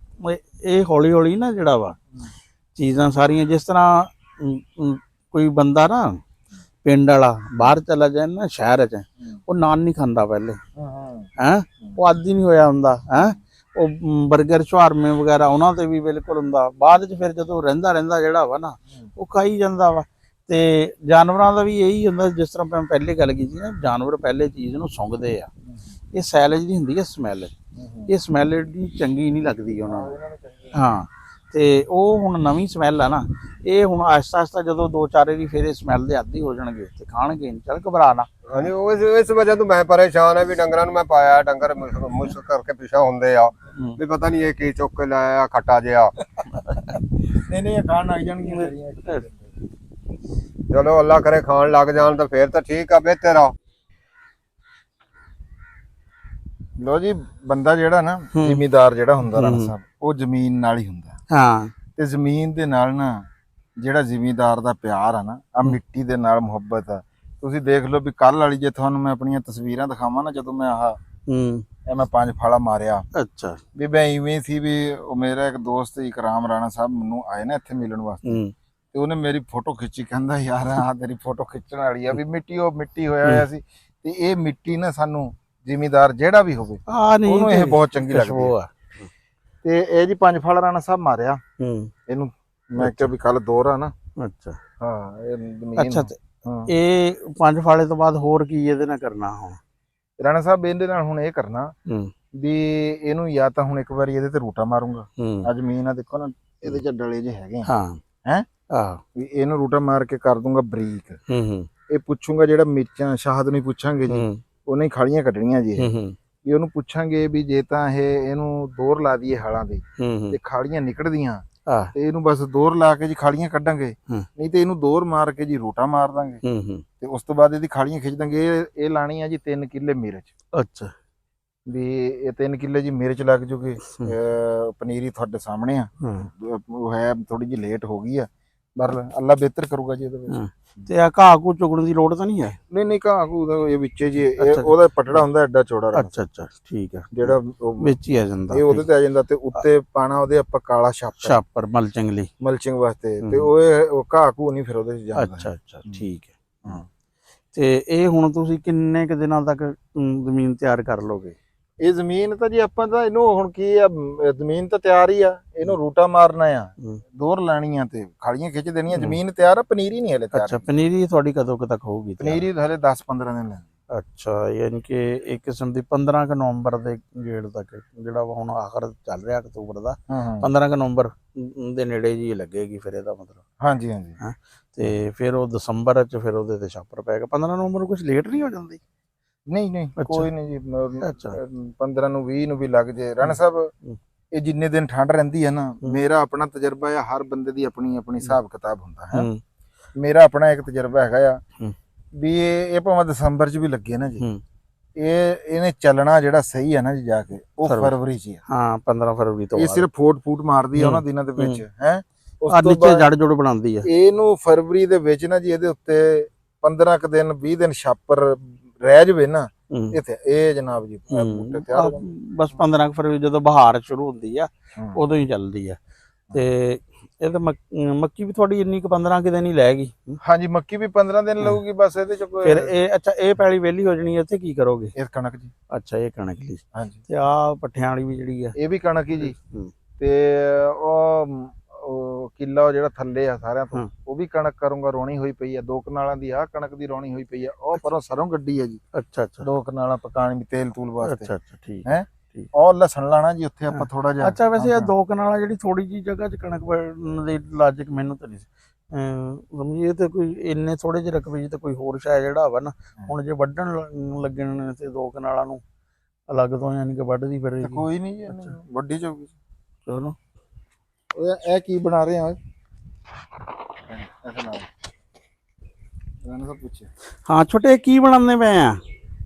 ਇਹ ਹੌਲੀ ਹੌਲੀ ਨਾ ਜਿਹੜਾ ਵਾ ਚੀਜ਼ਾਂ ਸਾਰੀਆਂ, ਜਿਸ ਤਰ੍ਹਾਂ ਕੋਈ ਬੰਦਾ ਨਾ ਪਿੰਡ ਵਾਲਾ ਬਾਹਰ ਚਲਾ ਜਾਏ ਨਾ ਸ਼ਹਿਰ 'ਚ, ਉਹ ਨਾਨ ਨਹੀਂ ਖਾਂਦਾ ਪਹਿਲੇ, ਹੈ ਉਹ ਆਦੀ ਨਹੀਂ ਹੋਇਆ ਹੁੰਦਾ, ਹੈ ਉਹ 버ਗਰ ਸ਼ਵਾਰਮੇ ਵਗੈਰਾ ਉਹਨਾਂ ਤੇ ਵੀ ਬਿਲਕੁਲ ਹੁੰਦਾ। ਬਾਅਦ 'ਚ ਫਿਰ ਜਦੋਂ ਰਹਿੰਦਾ ਜਿਹੜਾ ਵਾ ਨਾ ਉਹ ਖਾਈ ਜਾਂਦਾ ਵਾ। ਤੇ ਜਾਨਵਰਾਂ ਦਾ ਵੀ ਇਹੀ ਹੁੰਦਾ, ਜਿਸ ਤਰ੍ਹਾਂ ਮੈਂ ਪਹਿਲੇ ਗੱਲ ਕੀਤੀ ਨਾ, ਜਾਨਵਰ ਪਹਿਲੇ ਚੀਜ਼ ਨੂੰ ਸੁੰਘਦੇ ਆ। ਇਹ ਸੈਲਜ ਦੀ ਹੁੰਦੀ ਹੈ ਸਮੈਲ, ਇਹ ਸਮੈਲ ਦੀ ਚੰਗੀ ਨਹੀਂ ਲੱਗਦੀ ਉਹਨਾਂ ਨੂੰ। ਹਾਂ ਤੇ ਉਹ ਹੁਣ ਨਵੀਂ ਸਮੈਲ ਆ ਨਾ, ਇਹ ਹੁਣ ਆਹਿਸਤਾ ਆਹਿਸਤਾ ਜਦੋਂ 2-4 ਵਾਰੀ ਫਿਰ ਇਹ ਸਮੈਲ ਦੇ ਆਦੀ ਹੋ ਜਾਣਗੇ ਤੇ ਖਾਣਗੇ। ਚੱਲ ਘਬਰਾ ਨਾ। ਹਾਂਜੀ ਇਸ ਵਜ੍ਹਾ ਤੋਂ ਮੈਂ ਪਰੇਸ਼ਾਨ ਆ ਵੀ ਡੰਗਰਾਂ ਨੂੰ ਮੈਂ ਪਾਇਆ, ਡੰਗਰ ਮੁਸ਼ਕ ਕਰਕੇ ਪਿਛਾ ਹੁੰਦੇ ਆ ਵੀ ਪਤਾ ਨਹੀਂ ਇਹ ਕੀ ਚੁੱਕ ਕੇ ਲਾਇਆ ਖੱਟਾ ਜਿਹਾ। ਨਹੀਂ ਇਹ ਖਾਣ ਲੱਗ ਜਾਣਗੇ। ਚਲੋ ਅੱਲਾ ਕਰੇ ਖਾਣ ਲੱਗ ਜਾਣ ਤਾਂ ਫੇਰ ਤਾਂ ਠੀਕ ਆ, ਬਿਹਤਰ ਆ। ਲੋ ਜੀ, ਬੰਦਾ ਜਿਹੜਾ ਨਾ ਜ਼ਿਮੀਦਾਰ ਜਿਹੜਾ ਹੁੰਦਾ ਰਾਣਾ ਸਾਹਿਬ, ਉਹ ਜ਼ਮੀਨ ਨਾਲ ਹੀ ਹੁੰਦਾ। ਹਾਂ ਤੇ ਜ਼ਮੀਨ ਦੇ ਨਾਲ ਨਾ ਜਿਹੜਾ ਜ਼ਿਮੀਦਾਰ ਦਾ ਪਿਆਰ ਆ ਨਾ, ਆ ਮਿੱਟੀ ਦੇ ਨਾਲ ਮੁਹੱਬਤ ਆ। ਤੁਸੀਂ ਦੇਖ ਲਓ ਵੀ ਕੱਲ ਵਾਲੀ ਜੇ ਤੁਹਾਨੂੰ ਮੈਂ ਆਪਣੀਆਂ ਤਸਵੀਰਾਂ ਦਿਖਾਵਾਂ ਨਾ, ਜਦੋਂ ਮੈਂ ਇਹ ਮੈਂ 5 ਫਾਲਾ ਮਾਰਿਆ, ਅੱਛਾ ਵੀ ਮੈਂ ਇਵੇਂ ਸੀ ਵੀ ਉਹ ਮੇਰਾ ਇੱਕ ਦੋਸਤ ਇਕਰਾਮ ਰਾਣਾ ਸਾਹਿਬ ਮੈਨੂੰ ਆਏ ਨਾ ਇੱਥੇ ਮਿਲਣ ਵਾਸਤੇ, ਤੇ ਉਹਨੇ ਮੇਰੀ ਫੋਟੋ ਖਿੱਚੀ। ਕਹਿੰਦਾ ਯਾਰ ਆਹ ਤੇਰੀ ਫੋਟੋ ਖਿੱਚਣ ਵਾਲੀ ਆ। ਵੀ ਮਿੱਟੀ ਉਹ ਮਿੱਟੀ ਹੋਇਆ ਸੀ, ਤੇ ਇਹ ਮਿੱਟੀ ਨਾ ਸਾਨੂੰ ਜ਼ਿਮੀਦਾਰ ਜਿਹੜਾ ਵੀ ਹੋਵੇ ਉਹਨੂੰ ਇਹ ਬਹੁਤ ਚੰਗੀ ਲੱਗਦੀ ਆ। ਤੇ ਇਹ ਜੀ 5 ਫਾਲਾ ਰਾਣਾ ਸਾਹਿਬ ਮਾਰਿਆ ਇਹਨੂੰ। ਮੈਂ ਕਿਹਾ ਵੀ ਕੱਲ ਦੋਹਰਾ ਨਾ। ਅੱਛਾ ਹਾਂ ਇਹ ਜ਼ਮੀਨ। ਅੱਛਾ ਤੇ ਇਹ 5 ਫਾਲੇ ਤੋਂ ਬਾਅਦ ਹੋਰ ਕੀ ਇਹਦੇ ਨਾਲ ਕਰਨਾ? ਹੁਣ ਰਾਣਾ ਸਾਹਿਬ ਇਹਦੇ ਨਾਲ ਹੁਣ ਇਹ ਕਰਨਾ ਵੀ ਇਹਨੂੰ ਜਾਂ ਤਾਂ ਹੁਣ ਇੱਕ ਵਾਰੀ ਇਹਦੇ ਤੇ ਰੂਟਾ ਮਾਰੂੰਗਾ। ਆ ਜ਼ਮੀਨ ਆ ਦੇਖੋ ਨਾ, ਇਹਦੇ ਚ ਡਲੇ ਜੇ ਹੈਗੇ ਆ, ਹੈ ਵੀ ਇਹਨੂੰ ਰੂਟਾ ਮਾਰ ਕੇ ਕਰ ਦੂੰਗਾ ਬਰੀਕ। ਇਹ ਪੁੱਛੂੰਗਾ ਜਿਹੜਾ ਮਿਰਚਾਂ ਸ਼ਾਹਦ ਨੂੰ ਪੁੱਛਾਂਗੇ ਜੀ, ਉਹਨੇ ਖਾਲੀਆਂ ਕੱਢਣੀਆਂ ਜੀ। ਵੀ ਉਹਨੂੰ ਪੁੱਛਾਂਗੇ ਵੀ ਜੇ ਤਾਂ ਇਹਨੂੰ ਦੋਰ ਲਾ ਦਈਏ ਹਲਾਂ ਦੇ ਤੇ ਖਾਲੀਆਂ ਨਿਕਲਦੀਆਂ, ਤੇ ਇਹਨੂੰ ਬਸ ਦੋਰ ਲਾ ਕੇ ਜੀ ਖਾਲੀਆਂ ਕੱਢਾਂਗੇ, ਨਹੀਂ ਤੇ ਇਹਨੂੰ ਦੋਰ ਮਾਰ ਕੇ ਜੀ ਰੂਟਾ ਮਾਰ ਦਾਂਗੇ। ਤੇ ਉਸ ਤੋਂ ਬਾਅਦ ਇਹਦੀ ਖਾਲੀਆਂ ਖਿੱਚ ਦਾਂਗੇ। ਇਹ ਲਾਣੀ ਆ ਜੀ 3 ਕਿੱਲੇ ਮਿਰਚ। ਅੱਛਾ ਵੀ ਇਹ 3 ਕਿੱਲੇ ਜੀ ਮਿਰਚ ਲੱਗ ਜੂਗੀ। ਪਨੀਰੀ ਤੁਹਾਡੇ ਸਾਹਮਣੇ ਆ, ਉਹ ਹੈ ਥੋੜੀ ਜਿਹੀ ਲੇਟ ਹੋ ਗਈ ਆ, ਪਰ ਅੱਲਾ ਬਿਹਤਰ ਕਰੂਗਾ ਜੀ ਇਹਦੇ ਵਿੱਚ। ਤੇ ਆ ਘਾਹ ਘੂ ਚੁਗਣ ਦੀ ਲੋੜ ਤਾਂ ਨਹੀਂ ਹੈ? ਨਹੀਂ ਘਾਹ ਘੂ ਦਾ ਇਹ ਵਿੱਚੇ ਜੀ ਉਹਦਾ ਪਟੜਾ ਹੁੰਦਾ ਐਡਾ ਚੌੜਾ। ਅੱਛਾ ਅੱਛਾ ਠੀਕ ਆ, ਜਿਹੜਾ ਵਿੱਚ ਹੀ ਆ ਜਾਂਦਾ, ਇਹ ਉਹਦੇ ਤੇ ਆ ਜਾਂਦਾ। ਤੇ ਉੱਤੇ ਪਾਣਾ ਉਹਦੇ ਆਪਾਂ ਕਾਲਾ ਛਾਪਰ ਮਲਚਿੰਗ ਵਾਸਤੇ। ਤੇ ਉਹ ਘਾਹ ਘੂ ਨਹੀਂ ਫਿਰ ਉਹਦੇ ਚ ਜਾਂਦਾ। ਅੱਛਾ ਅੱਛਾ ਠੀਕ ਹੈ। ਤੇ ਇਹ ਹੁਣ ਤੁਸੀਂ ਕਿੰਨੇ ਕੁ ਦਿਨਾਂ ਤੱਕ ਜ਼ਮੀਨ ਤਿਆਰ ਕਰ ਲੋਗੇ? ਇਹ ਜ਼ਮੀਨ ਤਾਂ ਜੀ ਆਪਾਂ ਤਾਂ ਇਹਨੂੰ ਹੁਣ ਕੀ ਆ, ਜ਼ਮੀਨ ਤਾਂ ਤਿਆਰ ਹੀ ਆ, ਇਹਨੂੰ ਰੂਟਾ ਮਾਰਨਾ ਆ, ਦੋਰ ਲਾਣੀ ਆ ਤੇ ਖਾਲੀਆਂ ਖਿੱਚ ਦੇਣੀਆਂ। ਜ਼ਮੀਨ ਤਿਆਰ ਆ, ਪਨੀਰੀ ਨਹੀਂ ਹਲੇ ਤਿਆਰ। ਅੱਛਾ ਪਨੀਰੀ ਤੁਹਾਡੀ ਕਦੋਂ ਕੁ ਤੱਕ ਹੋਊਗੀ? ਪਨੀਰੀ ਹਲੇ 10-15 ਦਿਨ ਲੈਣ। ਅੱਛਾ ਯਾਨੀ ਕਿ ਇੱਕ ਕਿਸਮ ਦੀ 15 ਨਵੰਬਰ ਦੇ ਗੇੜ ਤੱਕ, ਜਿਹੜਾ ਹੁਣ ਆਖਰ ਚੱਲ ਰਿਹਾ ਅਕਤੂਬਰ ਦਾ, 15 ਨਵੰਬਰ ਦੇ ਨੇੜੇ ਜੀ ਲੱਗੇਗੀ ਫਿਰ ਇਹਦਾ ਮਤਲਬ। ਹਾਂਜੀ ਤੇ ਫਿਰ ਉਹ ਦਸੰਬਰ ਚ ਫਿਰ ਉਹਦੇ ਤੇ ਛਾਪਰ ਪਏਗਾ। 15 ਨਵੰਬਰ ਨੂੰ ਕੁਝ ਲੇਟ ਨਹੀਂ ਹੋ ਜਾਂਦੀ? ਨਹੀਂ ਕੋਈ ਨਹੀਂ ਜੀ। 15 ਨੂੰ 20 ਨੂੰ ਵੀ ਲੱਗ ਜੇ। ਰਾਣਾ ਸਾਹਿਬ ਇਹ ਜਿੰਨੇ ਦਿਨ ਠੰਡ ਰਹਿੰਦੀ ਹੈ ਨਾ, ਮੇਰਾ ਆਪਣਾ ਤਜਰਬਾ ਆ, ਹਰ ਬੰਦੇ ਦੀ ਆਪਣੀ ਹਿਸਾਬ ਕਿਤਾਬ ਹੁੰਦਾ ਹੈ। ਮੇਰਾ ਆਪਣਾ ਇੱਕ ਤਜਰਬਾ ਹੈਗਾ ਆ ਵੀ ਇਹ ਭਾਵੇਂ ਦਸੰਬਰ ਚ ਵੀ ਲੱਗੇ ਨਾ ਜੀ, ਇਹਨੇ ਚੱਲਣਾ ਜਿਹੜਾ ਸਹੀ ਹੈ ਨਾ ਜੀ ਜਾ ਕੇ ਉਹ ਫਰਵਰੀ ਚ। ਹਾਂ 15 ਫਰਵਰੀ ਤੋਂ ਇਹ ਸਿਰਫ ਫੂਟ ਮਾਰਦੀ ਆ ਉਹਨਾਂ ਦਿਨਾਂ ਦੇ ਵਿੱਚ, ਹੈ ਉਸ ਤੋਂ ਬਾਅਦ ਜੜ ਜੁੜ ਬਣਾਉਂਦੀ ਆ। ਇਹਨੂੰ ਫਰਵਰੀ ਦੇ ਵਿੱਚ ਨਾ ਜੀ ਇਹਦੇ ਉੱਤੇ 15 ਕੁ ਦਿਨ 20 ਦਿਨ ਛਾਪਰ ਰਹਿ ਜਵੇ ਨਾ ਇੱਥੇ, ਇਹ ਜਨਾਬ ਜੀ ਬੂਟੇ ਤਿਆਰ ਹੋ ਜਾਂਦੇ। ਬਸ 15 ਫਰਵਰੀ ਜਦੋਂ ਬਹਾਰ ਸ਼ੁਰੂ ਹੁੰਦੀ ਆ ਉਦੋਂ ਹੀ ਚੱਲਦੀ ਆ। ਤੇ ਇਹ ਤਾਂ ਮੱਕੀ ਵੀ ਤੁਹਾਡੀ ਇੰਨੀ ਕੁ 15 ਕੁ ਦਿਨ ਹੀ ਲੈ ਗਈ? ਹਾਂਜੀ ਮੱਕੀ ਵੀ 15 ਦਿਨ ਲਊਗੀ ਬਸ। ਇਹਦੇ ਚ ਫਿਰ ਇਹ ਅੱਛਾ ਇਹ ਪੈਲੀ ਵਿਹਲੀ ਹੋ ਜਾਣੀ, ਇੱਥੇ ਕੀ ਕਰੋਗੇ? ਇਹ ਕਣਕ ਜੀ। ਅੱਛਾ ਇਹ ਕਣਕ ਲਈ। ਹਾਂਜੀ ਤੇ ਆਹ ਪੱਠਿਆਂ ਵਾਲੀ ਵੀ ਜਿਹੜੀ ਆ ਇਹ ਵੀ ਕਣਕ ਹੀ ਜੀ। ਤੇ ਉਹ ਕਿੱਲਾ ਉਹ ਜਿਹੜਾ ਥੱਲੇ ਆ ਸਾਰਿਆਂ ਤੋਂ ਹਾਂ। ਉਹ ਵੀ ਕਣਕ ਕਰੂੰਗਾ ਰੋਣੀ ਹੋਈ ਪਈ ਆ 2 ਕਨਾਲਾਂ ਦੀ ਆ ਕਣਕ ਦੀ ਰੋਣੀ ਹੋਈ ਪਈ ਆ ਉਹ ਪਰੋਂ ਸਰੋਂ ਗੱਡੀ ਆ ਜੀ ਅੱਛਾ ਅੱਛਾ 2 ਕਨਾਲਾਂ ਪਕਾਣ ਵੀ ਤੇਲ ਤੂਲ ਵਾਸਤੇ ਅੱਛਾ ਅੱਛਾ ਠੀਕ ਹੈ ਠੀਕ। ਉਹ ਲਸਣ ਲਾਣਾ ਜੀ ਉੱਥੇ ਆਪਾਂ ਥੋੜਾ ਜਿਹਾ ਅੱਛਾ ਵੈਸੇ ਇਹ 2 ਕਨਾਲਾਂ ਜਿਹੜੀ ਥੋੜੀ ਜੀ ਜਗ੍ਹਾ 'ਚ ਕਣਕ ਵੱਢਣ ਦੀ ਲਾਜਿਕ ਮੈਨੂੰ ਤਾਂ ਨਹੀਂ ਸਮਝੀ ਇਹ ਤੇ ਕੋਈ ਇੰਨੇ ਥੋੜੇ ਜਿਹੇ ਰਕਬੇ 'ਚ ਤਾਂ ਕੋਈ ਹੋਰ ਸ਼ਾਇਦ ਜਿਹੜਾ ਵਾ ਨਾ ਹੁਣ ਜੇ ਵੱਢਣ ਲੱਗਣ ਨੇ ਤੇ 2 ਕਨਾਲਾਂ ਨੂੰ ਅਲੱਗ ਤੋਂ ਯਾਨੀ ਕਿ ਵੱਢਦੀ ਤੇ ਫਿਰੇਗੀ। ਕੋਈ ਨਹੀਂ ਜੀ ਇਹਨੂੰ ਵੱਡੀ ਜਾਊਗੀ ਚਲੋ ਇਹ ਕੀ ਬਣਾ ਰਹੇ ਆ ਐਸਾ ਨਾ ਇਹਨਾਂ ਨੂੰ ਪੁੱਛੇ ਹਾਂ ਛੋਟੇ ਕੀ ਬਣਾਉਂਦੇ ਪਏ ਆ?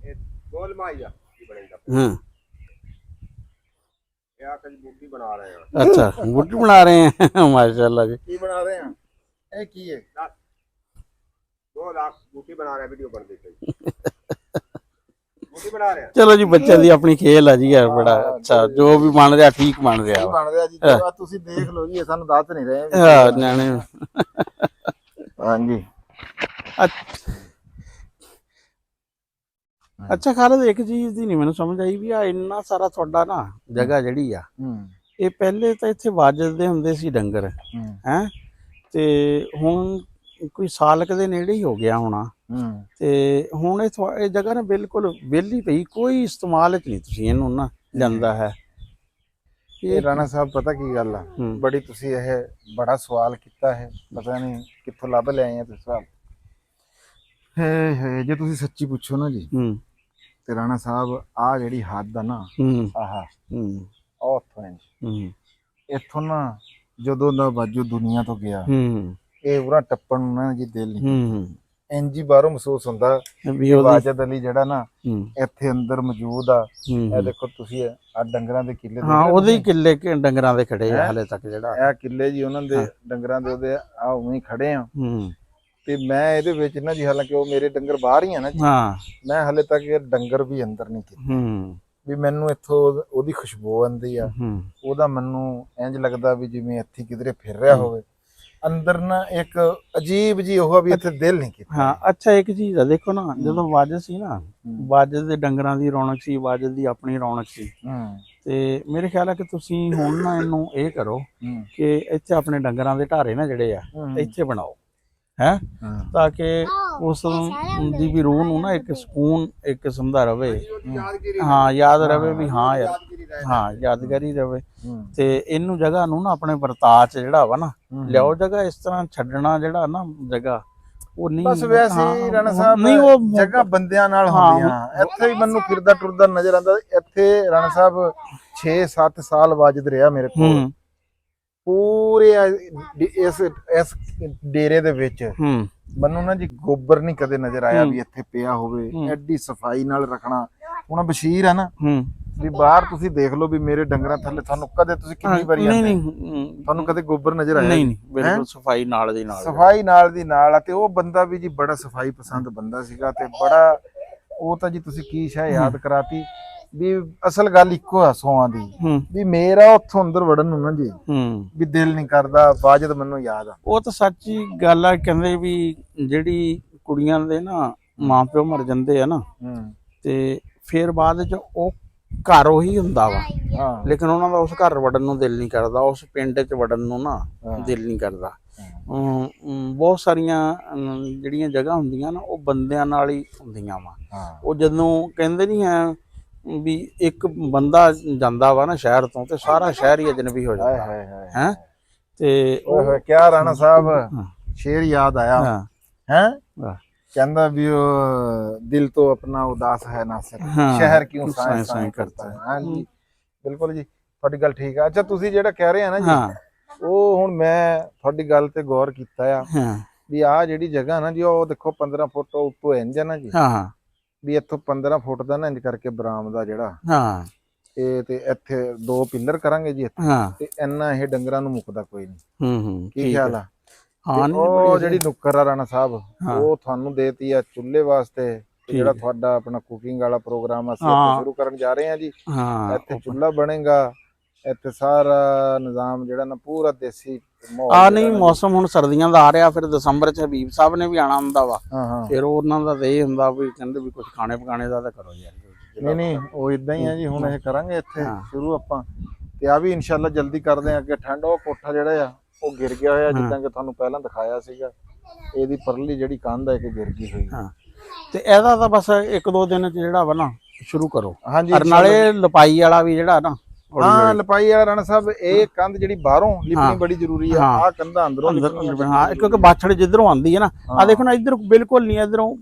ਗੋਲ ਮਾਈਆ ਕੀ ਬਣੇਗਾ ਹਾਂ ਇਹ ਆ ਕੁਝ ਬੂਟੀ ਬਣਾ ਰਹੇ ਆ ਅੱਛਾ ਗੁੱਟ ਬਣਾ ਰਹੇ ਆ ਮਾਸ਼ਾਅੱਲਾ ਜੀ। ਕੀ ਬਣਾ ਰਹੇ ਆ ਇਹ ਕੀ ਹੈ 2 ਲੱਖ ਬੂਟੀ ਬਣਾ ਰਹੇ ਵੀਡੀਓ ਬਣਦੀ ਪਈ ਬੂਟੀ ਬਣਾ ਰਹੇ ਆ ਚਲੋ ਜੀ ਬੱਚਿਆਂ ਦੀ ਆਪਣੀ ਖੇਲ ਆ ਜੀ ਯਾਰ ਬੜਾ ਅੱਛਾ ਜੋ ਵੀ ਬਣ ਰਿਹਾ ਠੀਕ ਬਣ ਰਿਹਾ ਕੀ ਵਾ। ਬਣ ਰਿਹਾ ਜੀ ਤੁਸੀਂ ਦੇਖ ਲਓ ਜੀ ਇਹ ਸਾਨੂੰ ਦੱਸ ਨਹੀਂ ਰਹੇ ਹਾਂ ਨਿਆਣੇ ਹਾਂਜੀ ਅੱਛਾ ਖਾਲਦ ਇੱਕ ਚੀਜ਼ ਦੀ ਨਹੀਂ ਮੈਨੂੰ ਸਮਝ ਆਈ ਵੀ ਆ ਇੰਨਾ ਸਾਰਾ ਤੁਹਾਡਾ ਨਾ ਜਗ੍ਹਾ ਜਿਹੜੀ ਆ ਇਹ ਪਹਿਲੇ ਤਾਂ ਇੱਥੇ ਵਾਜਦੇ ਹੁੰਦੇ ਸੀ ਡੰਗਰ ਹੈ ਤੇ ਹੁਣ ਕੋਈ ਸਾਲ ਕੁ ਦੇ ਨੇੜੇ ਹੀ ਹੋ ਗਿਆ ਹੋਣਾ ਤੇ ਹੁਣ ਇਹ ਜਗ੍ਹਾ ਨਾ ਬਿਲਕੁਲ ਵਿਹਲੀ ਪਈ ਕੋਈ ਇਸਤੇਮਾਲ ਚ ਨਹੀਂ ਤੁਸੀਂ ਇਹਨੂੰ ਨਾ ਜਾਂਦਾ ਹੈ। ਇਹ ਰਾਣਾ ਸਾਹਿਬ ਪਤਾ ਕੀ ਗੱਲ ਆ ਬੜੀ ਤੁਸੀਂ ਇਹ ਬੜਾ ਸਵਾਲ ਕੀਤਾ ਹੈ ਪਤਾ ਨਹੀਂ ਕਿੱਥੋਂ ਲੱਭ ਲਿਆਏ ਆ ਤੁਸੀਂ ਸਵਾਲ ਹੈ ਜੇ ਤੁਸੀਂ ਸੱਚੀ ਪੁੱਛੋ ਨਾ ਜੀ ਤੇ ਰਾਣਾ ਸਾਹਿਬ ਆ ਜਿਹੜੀ ਹੱਦ ਆ ਨਾ ਆਹਾ ਉਹ ਇੱਥੋਂ ਨਾ ਜਦੋਂ ਦਾ ਬਾਜੂ ਦੁਨੀਆ ਤੋਂ ਗਿਆ ਇਹ ਉਰਾ ਟੱਪਣ ਨੂੰ ਨਾ ਜੀ ਦਿਲ ਨਹੀਂ ਇੰਜੀ ਬਾਹਰੋਂ ਮਹਿਸੂਸ ਹੁੰਦਾ ਵੀ ਵਾਜਦ ਅਲੀ ਜਿਹੜਾ ਨਾ ਇੱਥੇ ਅੰਦਰ ਮੌਜੂਦ ਆ ਇਹ ਦੇਖੋ ਤੁਸੀਂ ਆ ਡੰਗਰਾਂ ਦੇ ਕਿੱਲੇ ਹਾਂ ਉਹਦੇ ਹੀ ਕਿੱਲੇ ਡੰਗਰਾਂ ਦੇ ਖੜੇ ਆ ਹਲੇ ਤੱਕ ਜਿਹੜਾ ਇਹ ਕਿੱਲੇ ਜੀ ਉਹਨਾਂ ਦੇ ਡੰਗਰਾਂ ਦੇ ਉਹਦੇ ਆ ਉਵੇਂ ਹੀ ਖੜੇ ਆ ਤੇ ਮੈਂ ਇਹਦੇ ਵਿੱਚ ਨਾ ਜੀ ਹਾਲਾਂਕਿ ਉਹ ਮੇਰੇ ਡੰਗਰ ਬਾਹਰ ਹੀ ਆ ਨਾ ਜੀ ਮੈਂ ਹਲੇ ਤੱਕ ਇਹ ਡੰਗਰ ਵੀ ਅੰਦਰ ਨਹੀਂ ਕੀਤੇ ਵੀ ਮੈਨੂੰ ਇੱਥੋਂ ਉਹਦੀ ਖੁਸ਼ਬੂ ਆਉਂਦੀ ਆ ਉਹਦਾ ਮੈਨੂੰ ਇੰਜ ਲੱਗਦਾ ਵੀ ਜਿਵੇਂ ਇੱਥੇ ਕਿਧਰੇ ਫਿਰ ਰਿਹਾ ਹੋਵੇ ਅੰਦਰ ਨਾ ਇੱਕ ਅਜੀਬ ਜੀ ਉਹ ਵੀ ਇੱਥੇ ਦਿਲ ਨਹੀਂ ਕੀਤਾ। ਹਾਂ ਅੱਛਾ ਇੱਕ ਚੀਜ਼ ਆ ਦੇਖੋ ਨਾ ਜਦੋਂ ਵਾਜਦ ਸੀ ਨਾ ਵਾਜਦ ਦੇ ਡੰਗਰਾਂ ਦੀ ਰੌਣਕ ਸੀ ਵਾਜਦ ਦੀ ਆਪਣੀ ਰੌਣਕ ਸੀ ਤੇ ਮੇਰੇ ਖਿਆਲ ਆ ਕਿ ਤੁਸੀਂ ਹੁਣ ਨਾ ਇਹਨੂੰ ਇਹ ਕਰੋ ਕਿ ਇੱਥੇ ਆਪਣੇ ਡੰਗਰਾਂ ਦੇ ਢਾਰੇ ਨਾ ਜਿਹੜੇ ਆ ਇੱਥੇ ਬਣਾਓ ਹੈ ਤਾਂ ਕਿ ਉਸ ਦੀ ਵੀ ਰੂਹ ਨੂੰ ਨਾ ਇੱਕ ਸਕੂਨ ਇੱਕ ਕਿਸਮ ਦਾ ਰਵੇ ਹਾਂ ਯਾਦ ਰਵੇ ਵੀ ਹਾਂ ਯਾਰ ਹਾਂ ਯਾਦਗਾਰੀ ਰਵੇ ਤੇ ਇਹਨੂੰ ਜਗ੍ਹਾ ਨੂੰ ਨਾ ਆਪਣੇ ਵਰਤਾਅ ਚ ਜਿਹੜਾ ਵਾ ਨਾ ਲਿਆਓ ਜਗ੍ਹਾ ਇਸ ਤਰ੍ਹਾਂ ਛੱਡਣਾ ਜਿਹੜਾ ਨਾ ਜਗ੍ਹਾ ਉਹ ਨਹੀਂ ਬਸ ਵੈਸੇ ਹੀ ਰਾਣਾ ਸਾਹਿਬ ਨਹੀਂ ਉਹ ਜਗ੍ਹਾ ਬੰਦਿਆਂ ਨਾਲ ਹੁੰਦੀਆਂ ਇੱਥੇ ਹੀ ਮੈਨੂੰ ਫਿਰਦਾ ਟੁਰਦਾ ਨਜ਼ਰ ਆਉਂਦਾ ਇੱਥੇ ਰਾਣਾ ਸਾਹਿਬ 6-7 ਸਾਲ ਵਾਜਦ ਰਿਹਾ ਮੇਰੇ ਕੋਲ ਪੂਰੇ ਇਸ ਡੇਰੇ ਦੇ ਵਿੱਚ ਮੈਨੂੰ ਨਾ ਜੀ ਗੋਬਰ ਨਹੀਂ ਕਦੇ ਨਜ਼ਰ ਆਇਆ ਵੀ ਇੱਥੇ ਪਿਆ ਹੋਵੇ ਐਡੀ ਸਫਾਈ ਨਾਲ ਰੱਖਣਾ ਹੁਣ ਬਸ਼ੀਰ ਆ ਨਾ ਵੀ ਬਾਹਰ ਤੁਸੀਂ ਦੇਖ ਲਓ ਵੀ ਮੇਰੇ ਡੰਗਰਾਂ ਥੱਲੇ ਤੁਹਾਨੂੰ ਕਦੇ ਤੁਸੀਂ ਕਿੰਨੀ ਵਾਰੀ ਆਉਂਦੇ ਤੁਹਾਨੂੰ ਕਦੇ ਗੋਬਰ ਨਜ਼ਰ ਆਇਆ ਨਹੀਂ ਬਿਲਕੁਲ ਸਫਾਈ ਨਾਲ ਦੀ ਨਾਲ ਆ ਤੇ ਉਹ ਬੰਦਾ ਵੀ ਜੀ ਬੜਾ ਸਫਾਈ ਪਸੰਦ ਬੰਦਾ ਸੀਗਾ ਤੇ ਬੜਾ ਉਹ ਤਾਂ ਜੀ ਤੁਸੀਂ ਕੀ ਸ਼ਾਇ ਯਾਦ ਕਰਾਤੀ ਵੀ ਅਸਲ ਗੱਲ ਇੱਕੋ ਆ ਸੋਆਂ ਦੀ ਵੀ ਮੇਰਾ ਉੱਥੋਂ ਅੰਦਰ ਵੜਨ ਨੂੰ ਨਾ ਜੀ ਵੀ ਦਿਲ ਨਹੀਂ ਕਰਦਾ ਵਾਜਦ ਮੈਨੂੰ ਯਾਦ ਆ ਉਹ ਤਾਂ ਸੱਚੀ ਗੱਲ ਆ ਕਹਿੰਦੇ ਵੀ ਜਿਹੜੀ ਕੁੜੀਆਂ ਦੇ ਨਾ ਮਾਂ ਪਿਓ ਮਰ ਜਾਂਦੇ ਆ ਨਾ ਤੇ ਫਿਰ ਬਾਅਦ ਚ ਉਹ ਘਰ ਉਹੀ ਹੁੰਦਾ ਵਾ ਲੇਕਿਨ ਉਹਨਾਂ ਦਾ ਉਸ ਘਰ ਵੜਨ ਨੂੰ ਦਿਲ ਨਹੀਂ ਕਰਦਾ ਉਸ ਪਿੰਡ ਚ ਵੜਨ ਨੂੰ ਨਾ ਦਿਲ ਨਹੀਂ ਕਰਦਾ ਬਹੁਤ ਸਾਰੀਆਂ ਜਿਹੜੀਆਂ ਜਗ੍ਹਾ ਹੁੰਦੀਆਂ ਨਾ ਉਹ ਬੰਦਿਆਂ ਨਾਲ ਹੀ ਹੁੰਦੀਆਂ ਵਾ ਉਹ ਜਦੋਂ ਕਹਿੰਦੇ ਨਹੀਂ ਹੈ ਵੀ ਇੱਕ ਬੰਦਾ ਜਾਂਦਾ ਵਾ ਨਾ ਸ਼ਹਿਰ ਤੋਂ ਤੇ ਸਾਰਾ ਸ਼ਹਿਰ ਹੀ ਅਜਨਬੀ ਹੋ ਜਾਂਦਾ ਹੈ ਤੇ ਓਏ ਕਿਆ ਰਾਣਾ ਸਾਹਿਬ ਸ਼ੇਰ ਯਾਦ ਆਇਆ ਹੈ ਕਹਿੰਦਾ ਵੀ ਉਹ ਦਿਲ ਤੋਂ ਆਪਣਾ ਉਦਾਸ ਹੈ ਨਾਸਰ ਸ਼ਹਿਰ ਕਿਉਂ ਸਾਇ ਕਰਤਾ ਹੈ ਹਾਂਜੀ ਬਿਲਕੁਲ ਜੀ ਤੁਹਾਡੀ ਗੱਲ ਠੀਕ ਆ ਅੱਛਾ ਤੁਸੀਂ ਜਿਹੜਾ ਕਹਿ ਰਹੇ ਆ ਨਾ ਜੀ ਉਹ ਹੁਣ ਮੈਂ ਤੁਹਾਡੀ ਗੱਲ ਤੇ ਗੌਰ ਕੀਤਾ ਆ ਵੀ ਆ ਜਿਹੜੀ ਜਗ੍ਹਾ ਨਾ ਜੀ ਉਹ ਦੇਖੋ 15 ਫੁੱਟ ਉੱਤੋਂ ਇੰਜ ਨਾ ਜੀ ਵੀ ਇੱਥੋਂ 15 ਫੁੱਟ ਦਾ ਨਾ ਇੰਜ ਕਰਕੇ ਬਰਾਮ ਦਾ ਜਿਹੜਾ ਇਹ ਤੇ ਇੱਥੇ 2 ਪਿੱਲਰ ਕਰਾਂਗੇ ਜੀ ਇੱਥੇ ਤੇ ਇੰਨਾ ਇਹ ਡੰਗਰਾਂ ਨੂੰ ਮੁੱਕਦਾ ਕੋਈ ਨਹੀਂ ਕੀ ਖਿਆਲ ਆ ਉਹ ਜਿਹੜੀ ਨੁੱਕਰ ਆ ਰਾਣਾ ਸਾਹਿਬ ਉਹ ਤੁਹਾਨੂੰ ਦੇਤੀ ਆ ਚੁੱਲ੍ਹੇ ਵਾਸਤੇ ਜਿਹੜਾ ਤੁਹਾਡਾ ਆਪਣਾ ਕੁਕਿੰਗ ਵਾਲਾ ਪ੍ਰੋਗਰਾਮ ਅਸੀਂ ਸ਼ੁਰੂ ਕਰਨ ਜਾ ਰਹੇ ਹਾਂ ਜੀ ਇੱਥੇ ਚੁੱਲ੍ਹਾ ਬਣੇਗਾ ਇੱਥੇ ਸਾਰਾ ਨਿਜ਼ਾਮ ਜਿਹੜਾ ਨਾ ਪੂਰਾ ਦੇਸੀ ਨਹੀਂ ਮੌਸਮ ਹੁਣ ਸਰਦੀਆਂ ਦਾ ਆ ਰਿਹਾ ਫਿਰ ਦਸੰਬਰ ਚ ਹਬੀਬ ਸਾਹਿਬ ਨੇ ਵੀ ਆਣਾ ਹੁੰਦਾ ਵਾ ਫਿਰ ਉਹਨਾਂ ਦਾ ਤੇ ਇਹ ਹੁੰਦਾ ਵੀ ਕਹਿੰਦੇ ਵੀ ਕੁਝ ਖਾਣੇ ਪਕਾਣੇ ਦਾ ਤਾਂ ਕਰੋ ਯਾਰ ਨਹੀਂ ਉਹ ਇਦਾਂ ਹੀ ਆ ਜੀ ਹੁਣ ਇਹ ਕਰਾਂਗੇ ਇੱਥੇ ਸ਼ੁਰੂ ਆਪਾਂ ਤੇ ਆ ਵੀ ਇਨਸ਼ਾਅੱਲਾ ਜਲਦੀ ਕਰਦੇ ਆ ਅੱਗੇ ਠੰਡ ਉਹ ਕੋਠਾ ਜਿਹੜਾ ਆ ਉਹ ਗਿਰ ਗਿਆ ਹੋਇਆ, ਜਿੱਦਾਂ ਕਿ ਤੁਹਾਨੂੰ ਪਹਿਲਾਂ ਦਿਖਾਇਆ ਸੀਗਾ। ਇਹਦੀ ਪਰਲੀ ਜਿਹੜੀ ਕੰਧ ਹੈ ਕਿ ਗਿਰ ਗਈ ਹੋਈ। ਹਾਂ ਤੇ ਇਹਦਾ ਤਾਂ ਬਸ 1-2 ਦਿਨ ਚ ਜਿਹੜਾ ਵਾ ਨਾ ਸ਼ੁਰੂ ਕਰੋ। ਹਾਂਜੀ ਔਰ ਨਾਲੇ ਲਪਾਈ ਵਾਲਾ ਵੀ ਜਿਹੜਾ ਨਾ ਹਾਂ ਲਪਾਈ ਵਾਲਾ ਰਾਣਾ ਸਾਹਿਬ, ਇਹ ਕੰਧ ਜਿਹੜੀ ਬਾਹਰੋਂ ਲਿਪਣੀ ਬੜੀ ਜ਼ਰੂਰੀ ਆ। ਆਹ ਕੰਧਾਂ ਅੰਦਰੋਂ ਹਾਂ ਕਿਉਂਕਿ ਬਾਛੜ ਜਿੱਧਰੋਂ ਆਉਂਦੀ ਹੈ ਨਾ, ਆ ਦੇਖੋ ਨਾ ਇੱਧਰ ਬਿਲਕੁਲ ਨਹੀਂ, ਇੱਧਰੋਂ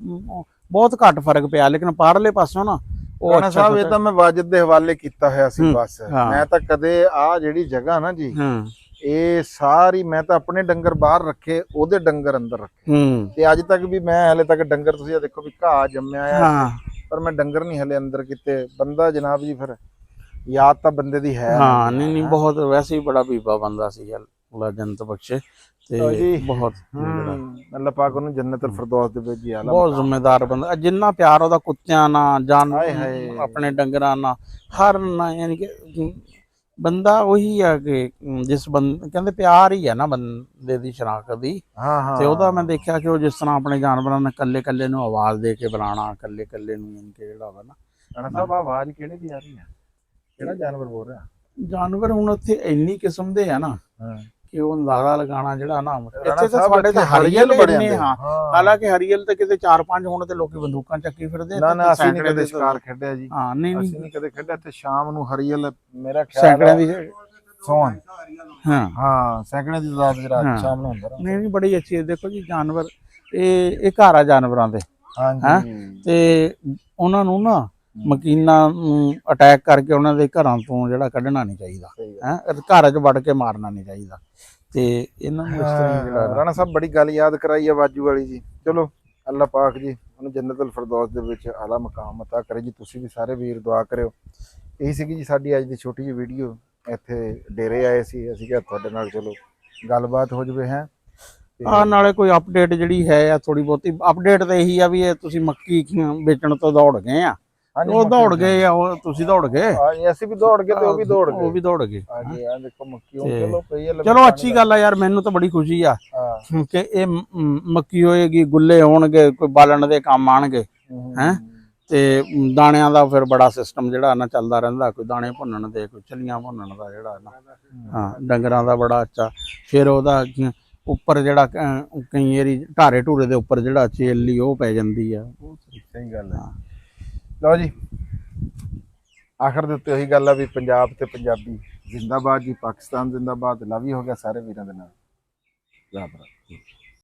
ਬਹੁਤ ਘੱਟ ਫਰਕ ਪਿਆ, ਲੇਕਿਨ ਪਾਰਲੇ ਪਾਸੋਂ ਨਾ ਉਹ ਰਾਣਾ ਸਾਹਿਬ ਇਹ ਤਾਂ ਮੈਂ ਵਾਜਦ ਦੇ ਹਵਾਲੇ ਕੀਤਾ ਹੋਇਆ ਸੀ ਬਸ। ਮੈਂ ਤਾਂ ਕਦੇ ਆ ਜਿਹੜੀ ਜਗ੍ਹਾ ਨਾ ਜੀ, ਇਹ ਸਾਰੀ ਮੈਂ ਤਾਂ ਆਪਣੇ ਡੰਗਰ ਬਾਹਰ ਰੱਖੇ, ਉਹਦੇ ਡੰਗਰ ਅੰਦਰ ਰੱਖੇ। ਤੇ ਅੱਜ ਤੱਕ ਵੀ ਮੈਂ ਹਲੇ ਤੱਕ ਡੰਗਰ, ਤੁਸੀਂ ਆ ਦੇਖੋ ਵੀ ਘਾਹ ਜੰਮਿਆ ਆ, ਪਰ ਮੈਂ ਡੰਗਰ ਨਹੀਂ ਹਲੇ ਅੰਦਰ ਕੀਤੇ। ਬੰਦਾ ਜਨਾਬ ਜੀ ਫਿਰ ਯਾਦ ਤਾਂ ਬੰਦੇ ਦੀ ਹੈ। ਹਾਂ ਨਹੀਂ ਬਹੁਤ ਵੈਸੇ ਹੀ ਬੜਾ ਬੀਬਾ ਬੰਦਾ ਸੀ ਯਾਰ, ਅੱਲਾ ਜੰਨਤ ਬਖਸ਼ੇ। ਤੇ ਬਹੁਤ ਅੱਲਾਹ ਪਾਕ ਉਹਨੂੰ ਜੰਨਤੁਲ ਫਿਰਦੌਸ ਦੇ ਵਿੱਚ ਹੀ ਬਹੁਤ ਜ਼ਿੰਮੇਦਾਰ ਬੰਦਾ, ਜਿੰਨਾ ਪਿਆਰ ਉਹਦਾ ਕੁੱਤਿਆਂ ਨਾਲ, ਜਾਨ ਆਪਣੇ ਡੰਗਰਾਂ ਨਾਲ, ਹਰ ਨਾਲ, ਯਾਨੀ ਕਿ ਬੰਦਾ ਉਹੀ ਆ ਕਿ ਜਿਸ ਕਹਿੰਦੇ ਪਿਆਰ ਹੀ ਹੈ ਨਾ ਬੰਦੇ ਦੀ ਸ਼ਨਾਖਤ ਦੀ। ਤੇ ਉਹਦਾ ਮੈਂ ਦੇਖਿਆ ਕਿ ਉਹ ਜਿਸ ਤਰ੍ਹਾਂ ਆਪਣੇ ਜਾਨਵਰਾਂ ਨੂੰ ਕੱਲੇ ਨੂੰ ਆਵਾਜ਼ ਦੇ ਕੇ ਬੁਲਾਣਾ, ਕੱਲੇ ਨੂੰ ਯਾਨੀ ਕਿ ਜਿਹੜਾ ਵਾ ਨਾ। ਰਾਣਾ ਸਾਹਿਬ ਆਵਾਜ਼ ਕਿਹੜੇ ਦੀ ਆ ਰਹੀ ਹੈ? ਕਿਹੜਾ ਜਾਨਵਰ ਬੋਲ ਰਿਹਾ? ਜਾਨਵਰ ਹੁਣ ਉੱਥੇ ਇੰਨੀ ਕਿਸਮ ਦੇ ਆ ਨਾ ਕਿ ਉਹ ਅੰਦਾਜ਼ਾ ਲਗਾਉਣਾ ਜਿਹੜਾ ਨਾ, ਇੱਥੇ ਤਾਂ ਸਾਡੇ ਤੇ ਹਰੀਅਲ ਬੜੇ ਨੇ। ਹਾਂ ਹਾਲਾਂਕਿ ਹਰੀਅਲ ਤੇ ਕਿਤੇ 4-5 ਹੋਣ ਤੇ ਲੋਕੀ ਬੰਦੂਕਾਂ ਚੱਕੀ ਫਿਰਦੇ। ਨਾ ਅਸੀਂ ਨਹੀਂ ਕਦੇ ਸ਼ਿਕਾਰ ਖੇਡਿਆ ਜੀ। ਹਾਂ ਨਹੀਂ ਅਸੀਂ ਨਹੀਂ ਕਦੇ ਖੇਡਿਆ। ਤੇ ਸ਼ਾਮ ਨੂੰ ਹਰੀਅਲ ਮੇਰਾ ਖਿਆਲ ਸੈਂਕੜਿਆਂ ਦੀ ਸੌਣ। ਹਾਂ ਸੈਂਕੜਿਆਂ ਦੀ ਰਾਤ ਦੀ ਰਾਤ ਸ਼ਾਮ ਨੂੰ ਹੁੰਦਾ। ਨਹੀਂ ਬੜੀ ਅੱਛੀ। ਦੇਖੋ ਜੀ ਜਾਨਵਰ ਇਹ ਘਰ ਆ ਜਾਨਵਰਾਂ ਦੇ। ਹਾਂਜੀ ਤੇ ਉਹਨਾਂ ਨੂੰ ਨਾ ਮਕੀਨਾ ਅਟੈਕ ਕਰਕੇ ਉਹਨਾਂ ਦੇ ਘਰਾਂ ਤੋਂ ਜਿਹੜਾ ਕੱਢਣਾ ਨਹੀਂ ਚਾਹੀਦਾ, ਘਰ 'ਚ ਵੜ ਕੇ ਮਾਰਨਾ ਨਹੀਂ ਚਾਹੀਦਾ। ਤੇ ਇਹਨਾਂ ਨੂੰ ਇਸ ਤਰ੍ਹਾਂ ਜਿਹੜਾ ਰਾਣਾ ਸਾਹਿਬ ਬੜੀ ਗੱਲ ਯਾਦ ਕਰਾਈ ਆ ਬਾਜੂ ਵਾਲੀ ਜੀ। ਚਲੋ ਅੱਲਾਹ ਪਾਕ ਜੀ ਉਹਨੂੰ ਜੰਨਤੁਲ ਫਿਰਦੌਸ ਦੇ ਵਿੱਚ ਆਲਾ ਮਕਾਮ ਅਤਾ ਕਰੇ ਜੀ। ਤੁਸੀਂ ਵੀ ਸਾਰੇ ਵੀਰ ਦੁਆ ਕਰਿਓ। ਇਹੀ ਸੀਗੀ ਜੀ ਸਾਡੀ ਅੱਜ ਦੀ ਛੋਟੀ ਜਿਹੀ ਵੀਡੀਓ। ਇੱਥੇ ਡੇਰੇ ਆਏ ਸੀ, ਅਸੀਂ ਕਿਹਾ ਤੁਹਾਡੇ ਨਾਲ ਚਲੋ ਗੱਲਬਾਤ ਹੋ ਜਵੇ। ਹੈ ਨਾਲੇ ਕੋਈ ਅਪਡੇਟ ਜਿਹੜੀ ਹੈ ਆ, ਥੋੜੀ ਬਹੁਤੀ ਅਪਡੇਟ ਤਾਂ ਇਹੀ ਆ ਵੀ ਇਹ ਤੁਸੀਂ ਮੱਕੀ ਵੇਚਣ ਤੋਂ ਦੌੜ ਗਏ ਆ। ਉਹ ਦੌੜ ਗਏ ਆ, ਉਹ ਤੁਸੀਂ ਦੌੜ ਗਏ, ਅਸੀਂ ਵੀ ਦੌੜ ਗਏ ਤੇ ਉਹ ਵੀ ਦੌੜ ਗਏ। ਉਹ ਵੀ ਦੌੜ ਗਏ। ਹਾਂਜੀ ਆ ਦੇਖੋ ਮੱਕੀ ਚਲੋ ਪਈ ਹੈ। ਚਲੋ ਅੱਛੀ ਗੱਲ ਆ ਯਾਰ, ਮੈਨੂੰ ਤਾਂ ਬੜੀ ਖੁਸ਼ੀ ਆ ਕਿ ਇਹ ਮੱਕੀ ਹੋਏਗੀ, ਗੁੱਲੇ ਹੋਣਗੇ, ਕੋਈ ਬਾਲਣ ਦੇ ਕੰਮ ਆਣਗੇ। ਤੇ ਦਾਣਿਆਂ ਦਾ ਫਿਰ ਬੜਾ ਸਿਸਟਮ ਜਿਹੜਾ ਨਾ ਚੱਲਦਾ ਰਹਿੰਦਾ, ਕੋਈ ਦਾਣੇ ਭੁੰਨਣ ਦੇ, ਕੋਈ ਚਲੀਆਂ ਭੁੰਨਣ ਦਾ ਜਿਹੜਾ ਨਾ ਡੰਗਰਾਂ ਦਾ ਬੜਾ ਅੱਛਾ। ਫਿਰ ਉਹਦਾ ਉੱਪਰ ਜਿਹੜਾ ਕਈ ਵਾਰੀ ਢਾਰੇ ਢੂਰੇ ਦੇ ਉੱਪਰ ਜਿਹੜਾ ਚੇਲੀ ਉਹ ਪੈ ਜਾਂਦੀ ਆ। ਸਹੀ ਗੱਲ ਹੈ। ਲਓ ਜੀ ਆਖਰ ਦੇ ਉੱਤੇ ਉਹੀ ਗੱਲ ਆ ਵੀ ਪੰਜਾਬ ਤੇ ਪੰਜਾਬੀ ਜ਼ਿੰਦਾਬਾਦ ਜੀ, ਪਾਕਿਸਤਾਨ ਜ਼ਿੰਦਾਬਾਦ। ਲਵ ਯੂ ਹੋ ਗਿਆ ਸਾਰੇ ਵੀਰਾਂ ਦੇ ਨਾਲ।